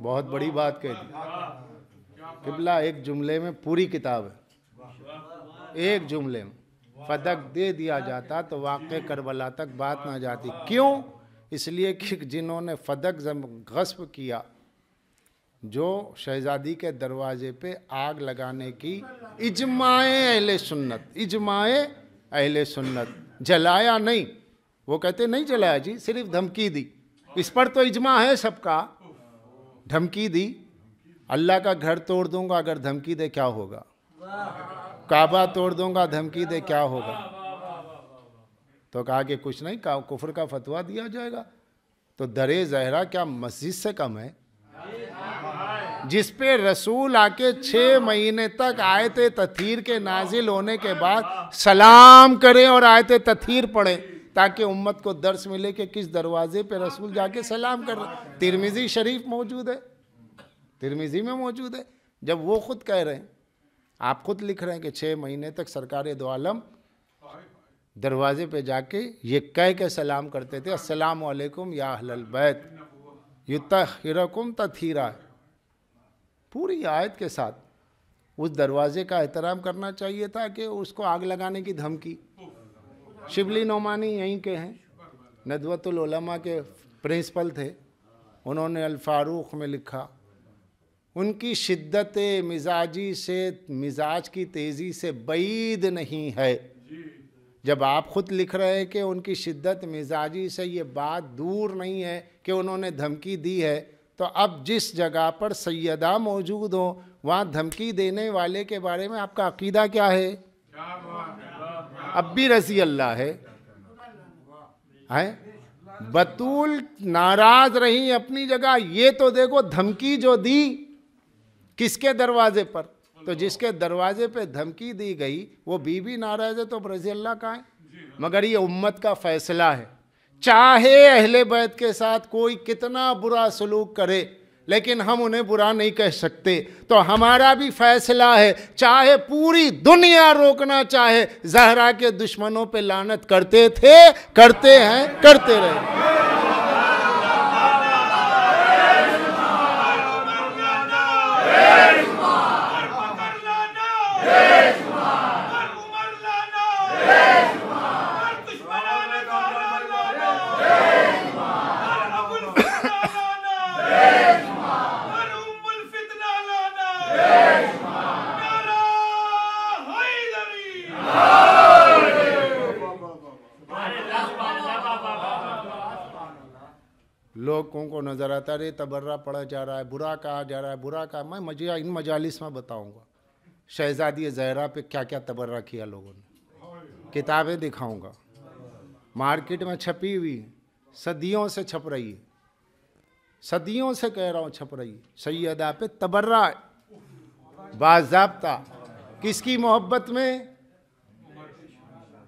बहुत बड़ी बात कह दी किबला, एक जुमले में पूरी किताब है, एक जुमले में फदक दे दिया जाता तो वाक़े करबला तक बात ना जाती। क्यों? इसलिए कि जिन्होंने फदक गस्ब किया, जो शहजादी के दरवाजे पे आग लगाने की इजमाए अहले सुन्नत, जलाया नहीं, वो कहते नहीं जलाया जी, सिर्फ धमकी दी, इस पर तो इजमा है सबका। धमकी दी, अल्लाह का घर तोड़ दूंगा अगर धमकी दे क्या होगा, काबा तोड़ दूंगा धमकी दे क्या होगा, तो कहा कि कुछ नहीं, कुफ्र का फतवा दिया जाएगा। तो दरे ज़हरा क्या मस्जिद से कम है, जिस पे रसूल आके 6 महीने तक आयते तथीर के नाजिल होने के बाद सलाम करें और आयते तथीर पढ़े, ताकि उम्मत को दर्स मिले कि किस दरवाजे पे रसूल जाके सलाम कर रहे। तिरमिज़ी शरीफ मौजूद है, तिरमिज़ी में मौजूद है। जब वो खुद कह रहे हैं, आप खुद लिख रहे हैं कि 6 महीने तक सरकार दो आलम दरवाजे पे जाके ये कह के सलाम करते थे, अस्सलामु अलैकुम या अहलल बैत युत्तहिरुकुम तत्हीरा, पूरी आयत के साथ। उस दरवाजे का एहतराम करना चाहिए था कि उसको आग लगाने की धमकी। शिबली नोमानी यहीं के हैं, नदवतुल उलमा के प्रिंसिपल थे, उन्होंने अल फारूक में लिखा, उनकी शिद्दत मिजाजी से, मिजाज की तेज़ी से बैद नहीं है। जब आप खुद लिख रहे हैं कि उनकी शिद्दत मिजाजी से ये बात दूर नहीं है कि उन्होंने धमकी दी है, तो अब जिस जगह पर सैयदा मौजूद हो वहाँ धमकी देने वाले के बारे में आपका अकीदा क्या है? अब भी रज़ी अल्लाह है? बतूल नाराज रही अपनी जगह, ये तो देखो धमकी जो दी किसके दरवाजे पर? तो जिसके दरवाजे पे धमकी दी गई वो बीबी नाराज है तो रज़ी अल्लाह का है। मगर ये उम्मत का फैसला है, चाहे अहले बैत के साथ कोई कितना बुरा सलूक करे लेकिन हम उन्हें बुरा नहीं कह सकते। तो हमारा भी फैसला है, चाहे पूरी दुनिया रोकना चाहे, ज़हरा के दुश्मनों पे लानत करते थे, करते हैं, करते रहे। लोगों को नजर आता रे तबर्रा पढ़ा जा रहा है, बुरा कहा जा रहा है, बुरा कहा। मैं मजा इन मजालिस में बताऊंगा शहजादी ज़हरा पे क्या क्या तबर्रा किया लोगों ने, किताबें दिखाऊंगा, मार्केट में छपी हुई, सदियों से छप रही है, सदियों से कह रहा हूँ छप रही है। सैयदा पे तबर्रा बाज़ाब्ता, किसकी मोहब्बत में?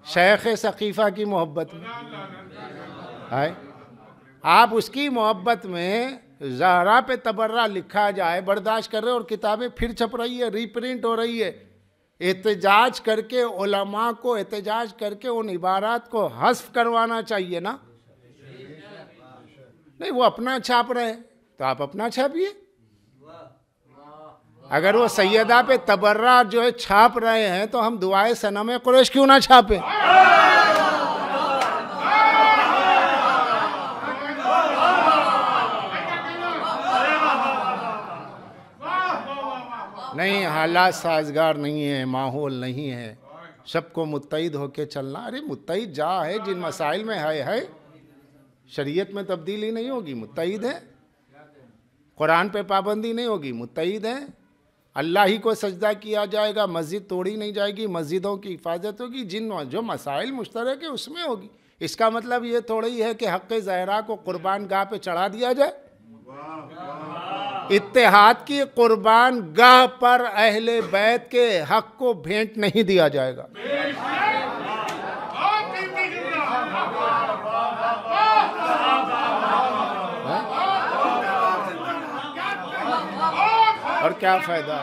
शेख सकीफ़ा की मोहब्बत में है। आप उसकी मोहब्बत में ज़हरा पे तबर्रा लिखा जाए बर्दाश्त कर रहे, और किताबें फिर छप रही है, रीप्रिंट हो रही है। एहतजाज करके उलमा को एहतजाज करके उन इबारात को हस्फ करवाना चाहिए ना। नहीं, वो अपना छाप रहे हैं तो आप अपना छापिए। अगर वो सैयदा पे तबर्रा जो है छाप रहे हैं तो हम दुआए सनम कुरैश क्यों ना छापे? नहीं, हालात साजगार नहीं है, माहौल नहीं है, सबको मुत्तहिद होके चलना। अरे मुत्तहिद जा है जिन मसाइल में है, शरीयत में तब्दीली नहीं होगी, मुत्तहिद है। कुरान पे पाबंदी नहीं होगी, मुत्तहिद है। अल्लाह ही को सजदा किया जाएगा, मस्जिद तोड़ी नहीं जाएगी, मस्जिदों की हिफाजत होगी, जिन जो मसाइल मुश्तरक है उसमें होगी। इसका मतलब ये थोड़ा ही है कि हक़ ज़हरा को कुर्बान गाह पे चढ़ा दिया जाए। इत्तेहाद की कुर्बान गाह पर अहले बैत के हक को भेंट नहीं दिया जाएगा। और क्या फ़ायदा?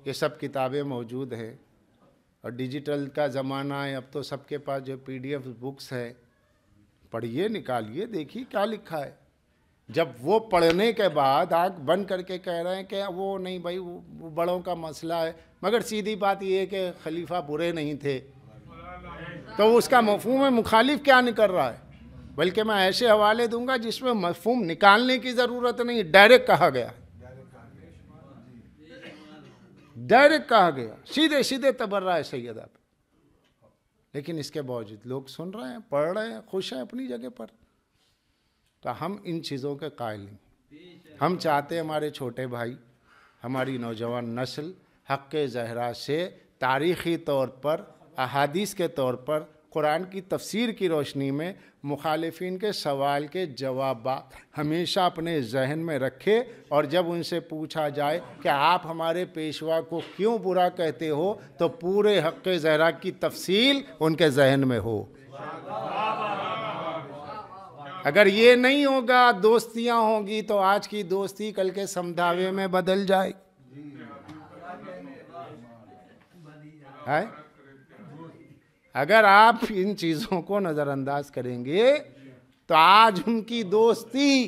ये सब किताबें मौजूद हैं और डिजिटल का ज़माना है, अब तो सबके पास जो PDF बुक्स है, पढ़िए, निकालिए, देखिए क्या लिखा है। जब वो पढ़ने के बाद आँख बंद करके कह रहे हैं कि वो नहीं भाई, वो बड़ों का मसला है, मगर सीधी बात ये है कि खलीफा बुरे नहीं थे, तो उसका मफ़हूम मुखालिफ क्या नहीं कर रहा है। बल्कि मैं ऐसे हवाले दूंगा जिसमें मफ़हूम निकालने की ज़रूरत नहीं, डायरेक्ट कहा गया, डायरेक्ट कहा गया, सीधे सीधे तबर्रा है सैयदा पे। लेकिन इसके बावजूद लोग सुन रहे हैं, पढ़ रहे हैं, खुश हैं अपनी जगह पर। तो हम इन चीज़ों के कायल नहीं। हम चाहते हैं हमारे छोटे भाई, हमारी नौजवान नस्ल हक़ ज़हरा से तारीख़ी तौर पर, अहादीस के तौर पर, कुरान की तफसीर की रोशनी में मुखालिफिन के सवाल के जवाब हमेशा अपने जहन में रखे, और जब उनसे पूछा जाए कि आप हमारे पेशवा को क्यों बुरा कहते हो, तो पूरे हक़ ज़हरा की तफसील उनके जहन में हो। अगर ये नहीं होगा, दोस्तियां होंगी तो आज की दोस्ती कल के समझावे में बदल जाए। है? अगर आप इन चीज़ों को नज़रअंदाज करेंगे तो आज उनकी दोस्ती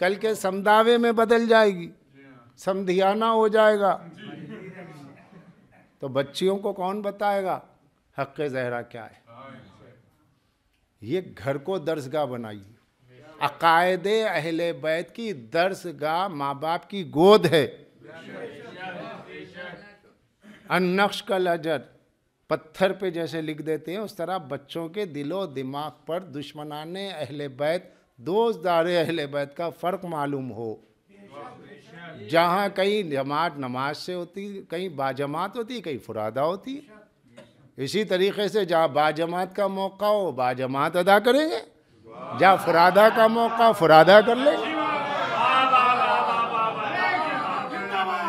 कल के समझावे में बदल जाएगी, समधियाना हो जाएगा। तो बच्चियों को कौन बताएगा हक़ ज़हरा क्या है? ये घर को दर्सगाह बनाइए। अकायदे अहले बैत की दर्सगाह माँ बाप की गोद है। अन्नक्श कल अजर, पत्थर पे जैसे लिख देते हैं उस तरह बच्चों के दिलो दिमाग पर दुश्मनाने अहले बैत, दोस्तदारे अहले बैत का फ़र्क मालूम हो। जहाँ कहीं जमात नमाज से होती, कहीं बाजमात होती, कहीं फुरादा होती। इसी तरीके से जहाँ बाजमात का मौका हो बाजमात अदा करेंगे, जहाँ फुरादा का मौका फुरादा कर लेंगे।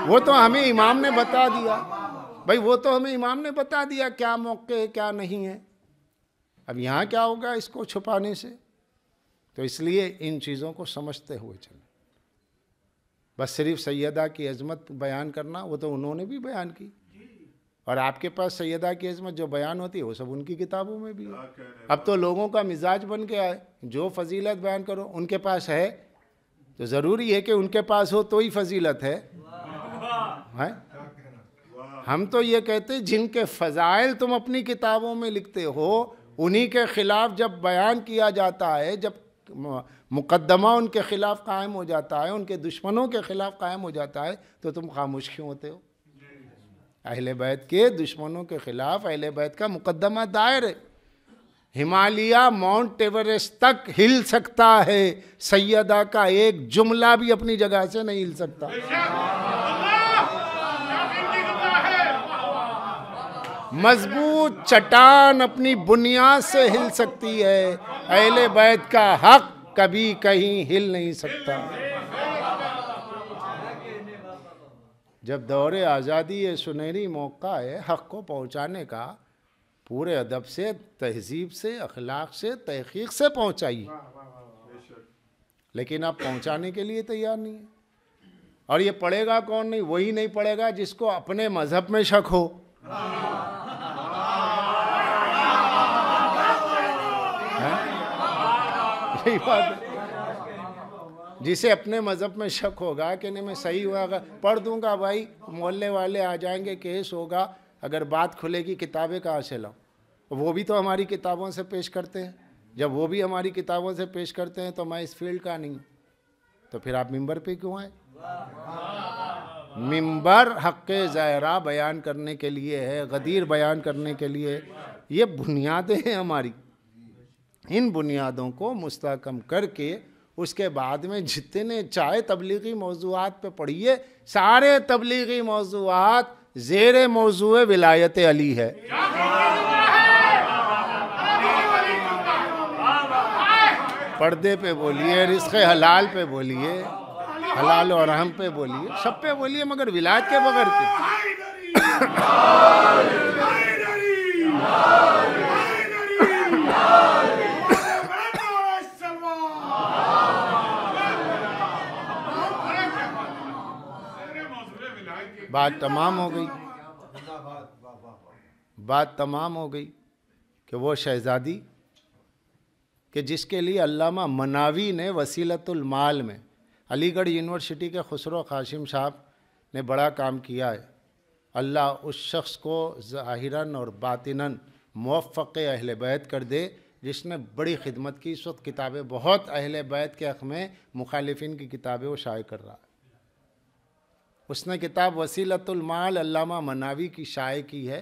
वो तो हमें इमाम ने बता दिया भाई, वो तो हमें इमाम ने बता दिया क्या मौके क्या नहीं है। अब यहाँ क्या होगा इसको छुपाने से? तो इसलिए इन चीज़ों को समझते हुए चलें। बस सिर्फ सैयदा की अजमत बयान करना, वो तो उन्होंने भी बयान की, और आपके पास सैयदा की अजमत जो बयान होती है वो सब उनकी किताबों में भी है। अब तो लोगों का मिजाज बन गया है, जो फजीलत बयान करो उनके पास है तो ज़रूरी है कि उनके पास हो तो ही फजीलत है। हम तो ये कहते हैं जिनके फ़ज़ाइल तुम अपनी किताबों में लिखते हो उन्हीं के ख़िलाफ़ जब बयान किया जाता है, जब मुकद्दमा उनके ख़िलाफ़ कायम हो जाता है, उनके दुश्मनों के ख़िलाफ़ कायम हो जाता है, तो तुम खामोश क्यों होते हो? अहले बैत के दुश्मनों के ख़िलाफ़ अहले बैत का मुकद्दमा दायर है। हिमालय माउंट एवरेस्ट तक हिल सकता है, सैयदा का एक जुमला भी अपनी जगह से नहीं हिल सकता। मजबूत चट्टान अपनी बुनियाद से हिल सकती है, अहले बैत का हक कभी कहीं हिल नहीं सकता। जब दौरे आज़ादी ये सुनहरी मौका है हक को पहुंचाने का, पूरे अदब से, तहजीब से, अखलाक से, तहकीक से पहुंचाइए, लेकिन आप पहुंचाने के लिए तैयार नहीं है। और ये पढ़ेगा कौन? नहीं, वही नहीं पढ़ेगा जिसको अपने मजहब में शक हो। यही बात है, जिसे अपने मज़हब में शक होगा कि नहीं मैं सही हुआ, अगर पढ़ दूंगा भाई मोहल्ले वाले आ जाएंगे, केस होगा, अगर बात खुलेगी किताबें कहाँ से लाऊं? वो भी तो हमारी किताबों से पेश करते हैं, जब वो भी हमारी किताबों से पेश करते हैं तो मैं इस फील्ड का नहीं हूँ, तो फिर आप मिंबर पे क्यों आए? मिंबर हक़्क़े ज़हरा बयान करने के लिए है, गदीर बयान करने के लिए। ये बुनियादें हैं हमारी, इन बुनियादों को मुस्तहकम करके उसके बाद में जितने चाहे तबलीगी मौज़ूआत पे पढ़िए, सारे तबलीगी मौज़ूआत ज़ेरे मौज़ूए विलायत अली है। पर्दे पे बोलिए, रिज़्क़े हलाल पे बोलिए, हलाल और रहम पे बोलिए, सब पे बोलिए, मगर विलायत के बगैर के। बात तमाम हो गई, बात तमाम हो गई कि वो शहज़ादी कि जिसके लिए अल्लामा मनावी ने वसीलतुल माल में, अलीगढ़ यूनिवर्सिटी के खुसरो काशिम साहब ने बड़ा काम किया है। अल्लाह उस शख्स को ज़ाहिरन और बातिनन मुवफ़्फ़क़ अहले बैत कर दे जिसने बड़ी खिदमत की। इस वक्त किताबें बहुत अहले बैत के हक़ में मुखालिफिन की किताबें वो शाये कर रहा है। उसने किताब वसीलतुल माल अल्लामा मनावी की शाये की है,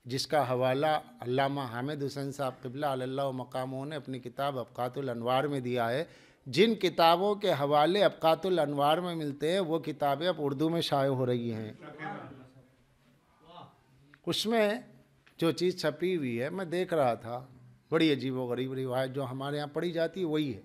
जिसका हवाला अल्लामा हामिद हुसैन साहब क़िबला अलल्लाहु मक़ामहू ने अपनी किताब अब्क़ातुल अनवार में दिया है। जिन किताबों के हवाले अब्क़ातुल अनवार में मिलते हैं वो किताबें अब उर्दू में शाये हो रही हैं। उसमें जो चीज़ छपी हुई है मैं देख रहा था, बड़ी अजीब व गरीब रिवायत जो हमारे यहाँ पढ़ी जाती है वही है।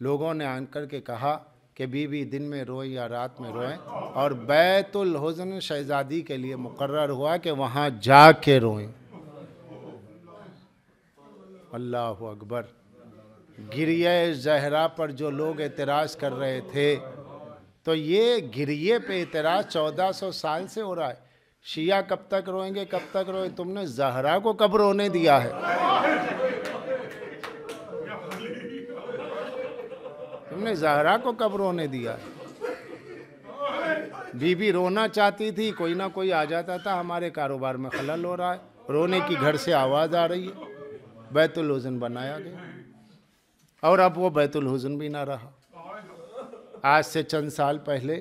लोगों ने आकर के कहा कि बीवी दिन में रोए या रात में रोए, और बैतुल हुज़्न शहज़ादी के लिए मुकर्रर हुआ कि वहाँ जा के रोएं। अल्लाहु अकबर। गिरिये ज़हरा पर जो लोग एतराज़ कर रहे थे, तो ये गिरिये पे एतराज़ 1400 साल से हो रहा है। शिया कब तक रोएंगे, कब तक रोए? तुमने ज़हरा को कब रोने दिया है? तुमने ज़हरा को कब रोने दिया है? बीबी रोना चाहती थी, कोई ना कोई आ जाता था, हमारे कारोबार में खलल हो रहा है, रोने की घर से आवाज़ आ रही है, बैतुल हुज़्न बनाया गया। और अब वो बैतुल हुज़्न भी ना रहा। आज से चंद साल पहले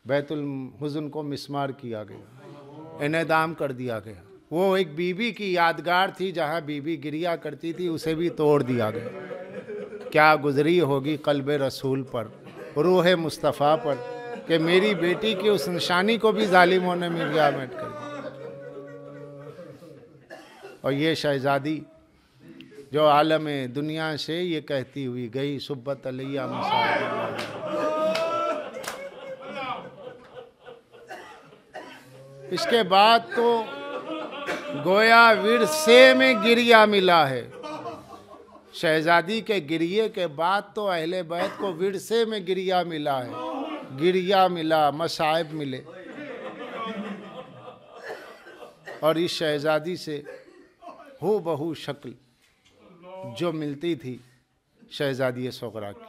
बैतुल हुज़्न को मिस्मार किया गया, इनेदाम कर दिया गया। वो एक बीबी की यादगार थी, जहाँ बीबी गिरिया करती थी, उसे भी तोड़ दिया गया। क्या गुजरी होगी क़ल्बे रसूल पर, रूह मुस्तफ़ा पर, कि मेरी बेटी की उस निशानी को भी जालिमों ने मिर्जा मेट कर दिया। और ये शहज़ादी जो आलम दुनिया से ये कहती हुई गई, सुब्बत अलैया मसाइब, इसके बाद तो गोया विरसे में गिरिया मिला है। शहजादी के गिरिये के बाद तो अहले बैत को विरसे में गिरिया मिला है। गिरिया मिला, मसाइब मिले। और इस शहजादी से हो बहु शक्ल जो मिलती थी शहजादी सोगरा की।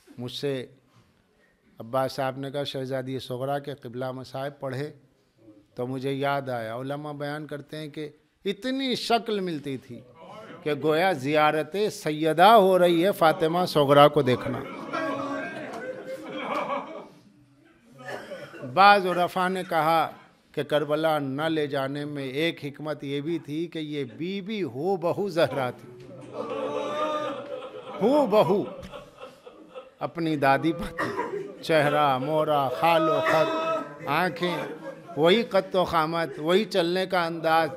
मुझसे अब्बास साहब ने कहा शहजादी सोगरा के क़िबला मसाइब पढ़े तो मुझे याद आया, उलमा बयान करते हैं कि इतनी शक्ल मिलती थी कि गोया ज़ियारत सैयदा हो रही है फ़ातिमा सोगरा को देखना। बाज़ उलमा ने कहा कि करबला न ले जाने में एक हिकमत ये भी थी कि ये बीबी हो बहू ज़हरा थी। हो बहू अपनी दादी पर थी। चेहरा, मोहरा, खालो खत, आँखें, वही कत्तो खामत, वही चलने का अंदाज,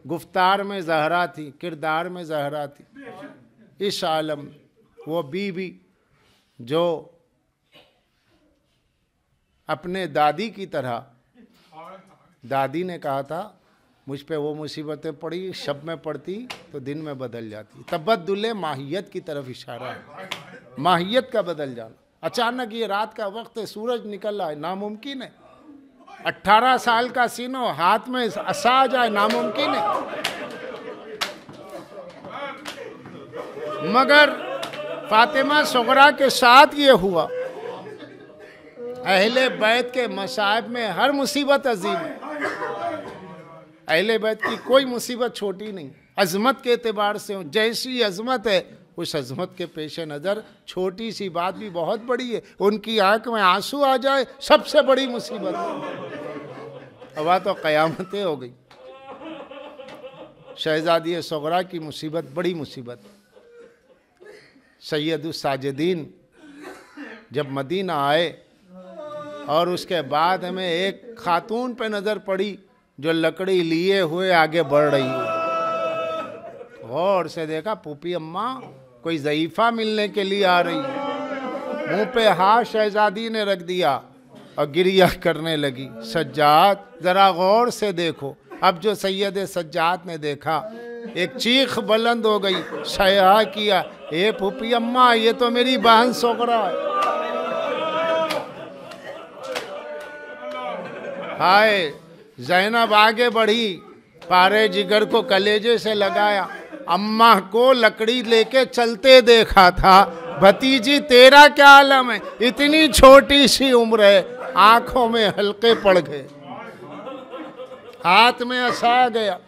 गुफ्तार में ज़हरा थी, किरदार में ज़हरा थी। इस आलम वो बीबी जो अपने दादी की तरह, दादी ने कहा था मुझ पे वो मुसीबतें पड़ी, शब में पड़ती तो दिन में बदल जाती। तबद्दुल माहियत की तरफ इशारा है, माहियत का बदल जाना। अचानक ये रात का वक्त है, सूरज निकल आए, नामुमकिन है। 18 साल का सीनो, हाथ में असा आ जाए, नामुमकिन है। मगर फातिमा सुगरा के साथ ये हुआ। अहले बैत के मसाइब में हर मुसीबत अजीम है। अहले बैत की कोई मुसीबत छोटी नहीं। अजमत के एतबार से जैसी अजमत है उस अजमत के पेश नज़र छोटी सी बात भी बहुत बड़ी है। उनकी आंख में आंसू आ जाए सबसे बड़ी मुसीबत है। अब तो क़यामतें हो गई। शहजादी सुगरा की मुसीबत बड़ी मुसीबत। सैयदुस साजिदीन जब मदीना आए और उसके बाद हमें एक खातून पे नज़र पड़ी जो लकड़ी लिए हुए आगे बढ़ रही है। गौर से देखा, पुपी अम्मा कोई ज़ईफ़ा मिलने के लिए आ रही है। मुंह पे हाथ शहजादी ने रख दिया और गिरिया करने लगी। सज्जाद ज़रा गौर से देखो। अब जो सैयद सज्जाद ने देखा, एक चीख बुलंद हो गई, शया किया, ए पुपी अम्मा ये तो मेरी बहन सुगरा है। हाय, ज़ैनब आगे बढ़ी, पारे जिगर को कलेजे से लगाया। अम्मा को लकड़ी लेके चलते देखा था। भतीजी तेरा क्या आलम है, इतनी छोटी सी उम्र है। आंखों में हल्के पड़ गए, हाथ में असा गया,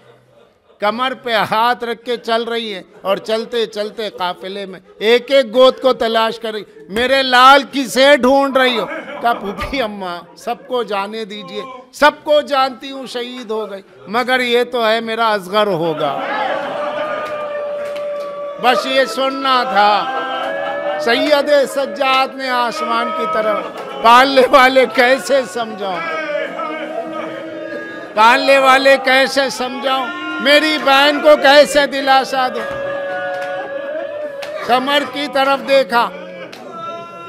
कमर पे हाथ रख के चल रही है और चलते चलते काफिले में एक एक गोद को तलाश कर रही। मेरे लाल किसे ढूंढ रही हो? कहा पुपी अम्मा सबको जाने दीजिए, सबको जानती हूँ शहीद हो गई, मगर ये तो है मेरा असगर होगा। बस ये सुनना था। सैयद सज्जाद ने आसमान की तरफ, पालने वाले कैसे समझाऊं, पालने वाले कैसे समझाऊं, मेरी बहन को कैसे दिलासा दूं। कमर की तरफ देखा,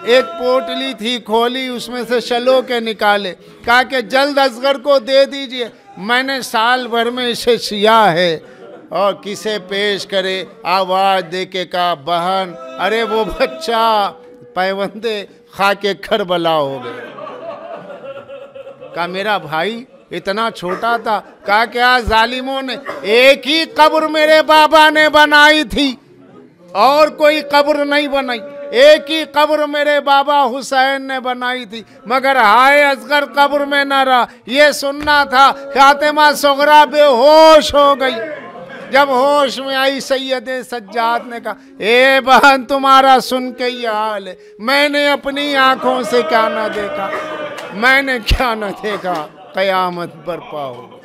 एक पोटली थी खोली, उसमें से शलो के निकाले, कहा कि जल्द असगर को दे दीजिए, मैंने साल भर में इसे सिया है। और किसे पेश करे, आवाज दे के कहा बहन, अरे वो बच्चा पैवंदे खा के करबला हो गए। कहा मेरा भाई इतना छोटा था। कहा क्या जालिमों ने एक ही कब्र मेरे बाबा ने बनाई थी और कोई कब्र नहीं बनाई। एक ही कब्र मेरे बाबा हुसैन ने बनाई थी, मगर हाय असगर कब्र में न रहा। ये सुनना था। फातिमा सुगरा बेहोश हो गई। जब होश में आई सैयद सज्जाद ने कहा, ए बहन तुम्हारा सुन के ये हाल है, मैंने अपनी आंखों से क्या ना देखा, मैंने क्या ना देखा, कयामत बरपा हो।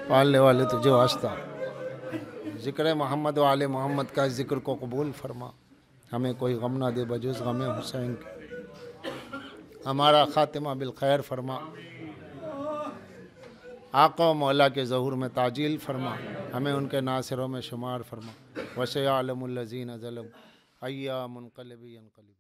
पालने वाले तुझे वास्ता, जिक्र मोहम्मद वाले मोहम्मद का जिक्र को कबूल फरमा। हमें कोई गम ना दे बजुज़ गम हुसैन के। हमारा खातिमा बिल खैर फरमा। आका मौला के ज़हूर में ताजील फरमा। हमें उनके नासिरों में शुमार फरमा। वसे आलमुल्लज़ीन ज़लम अय्यामुन क़लबी यनक़लिब।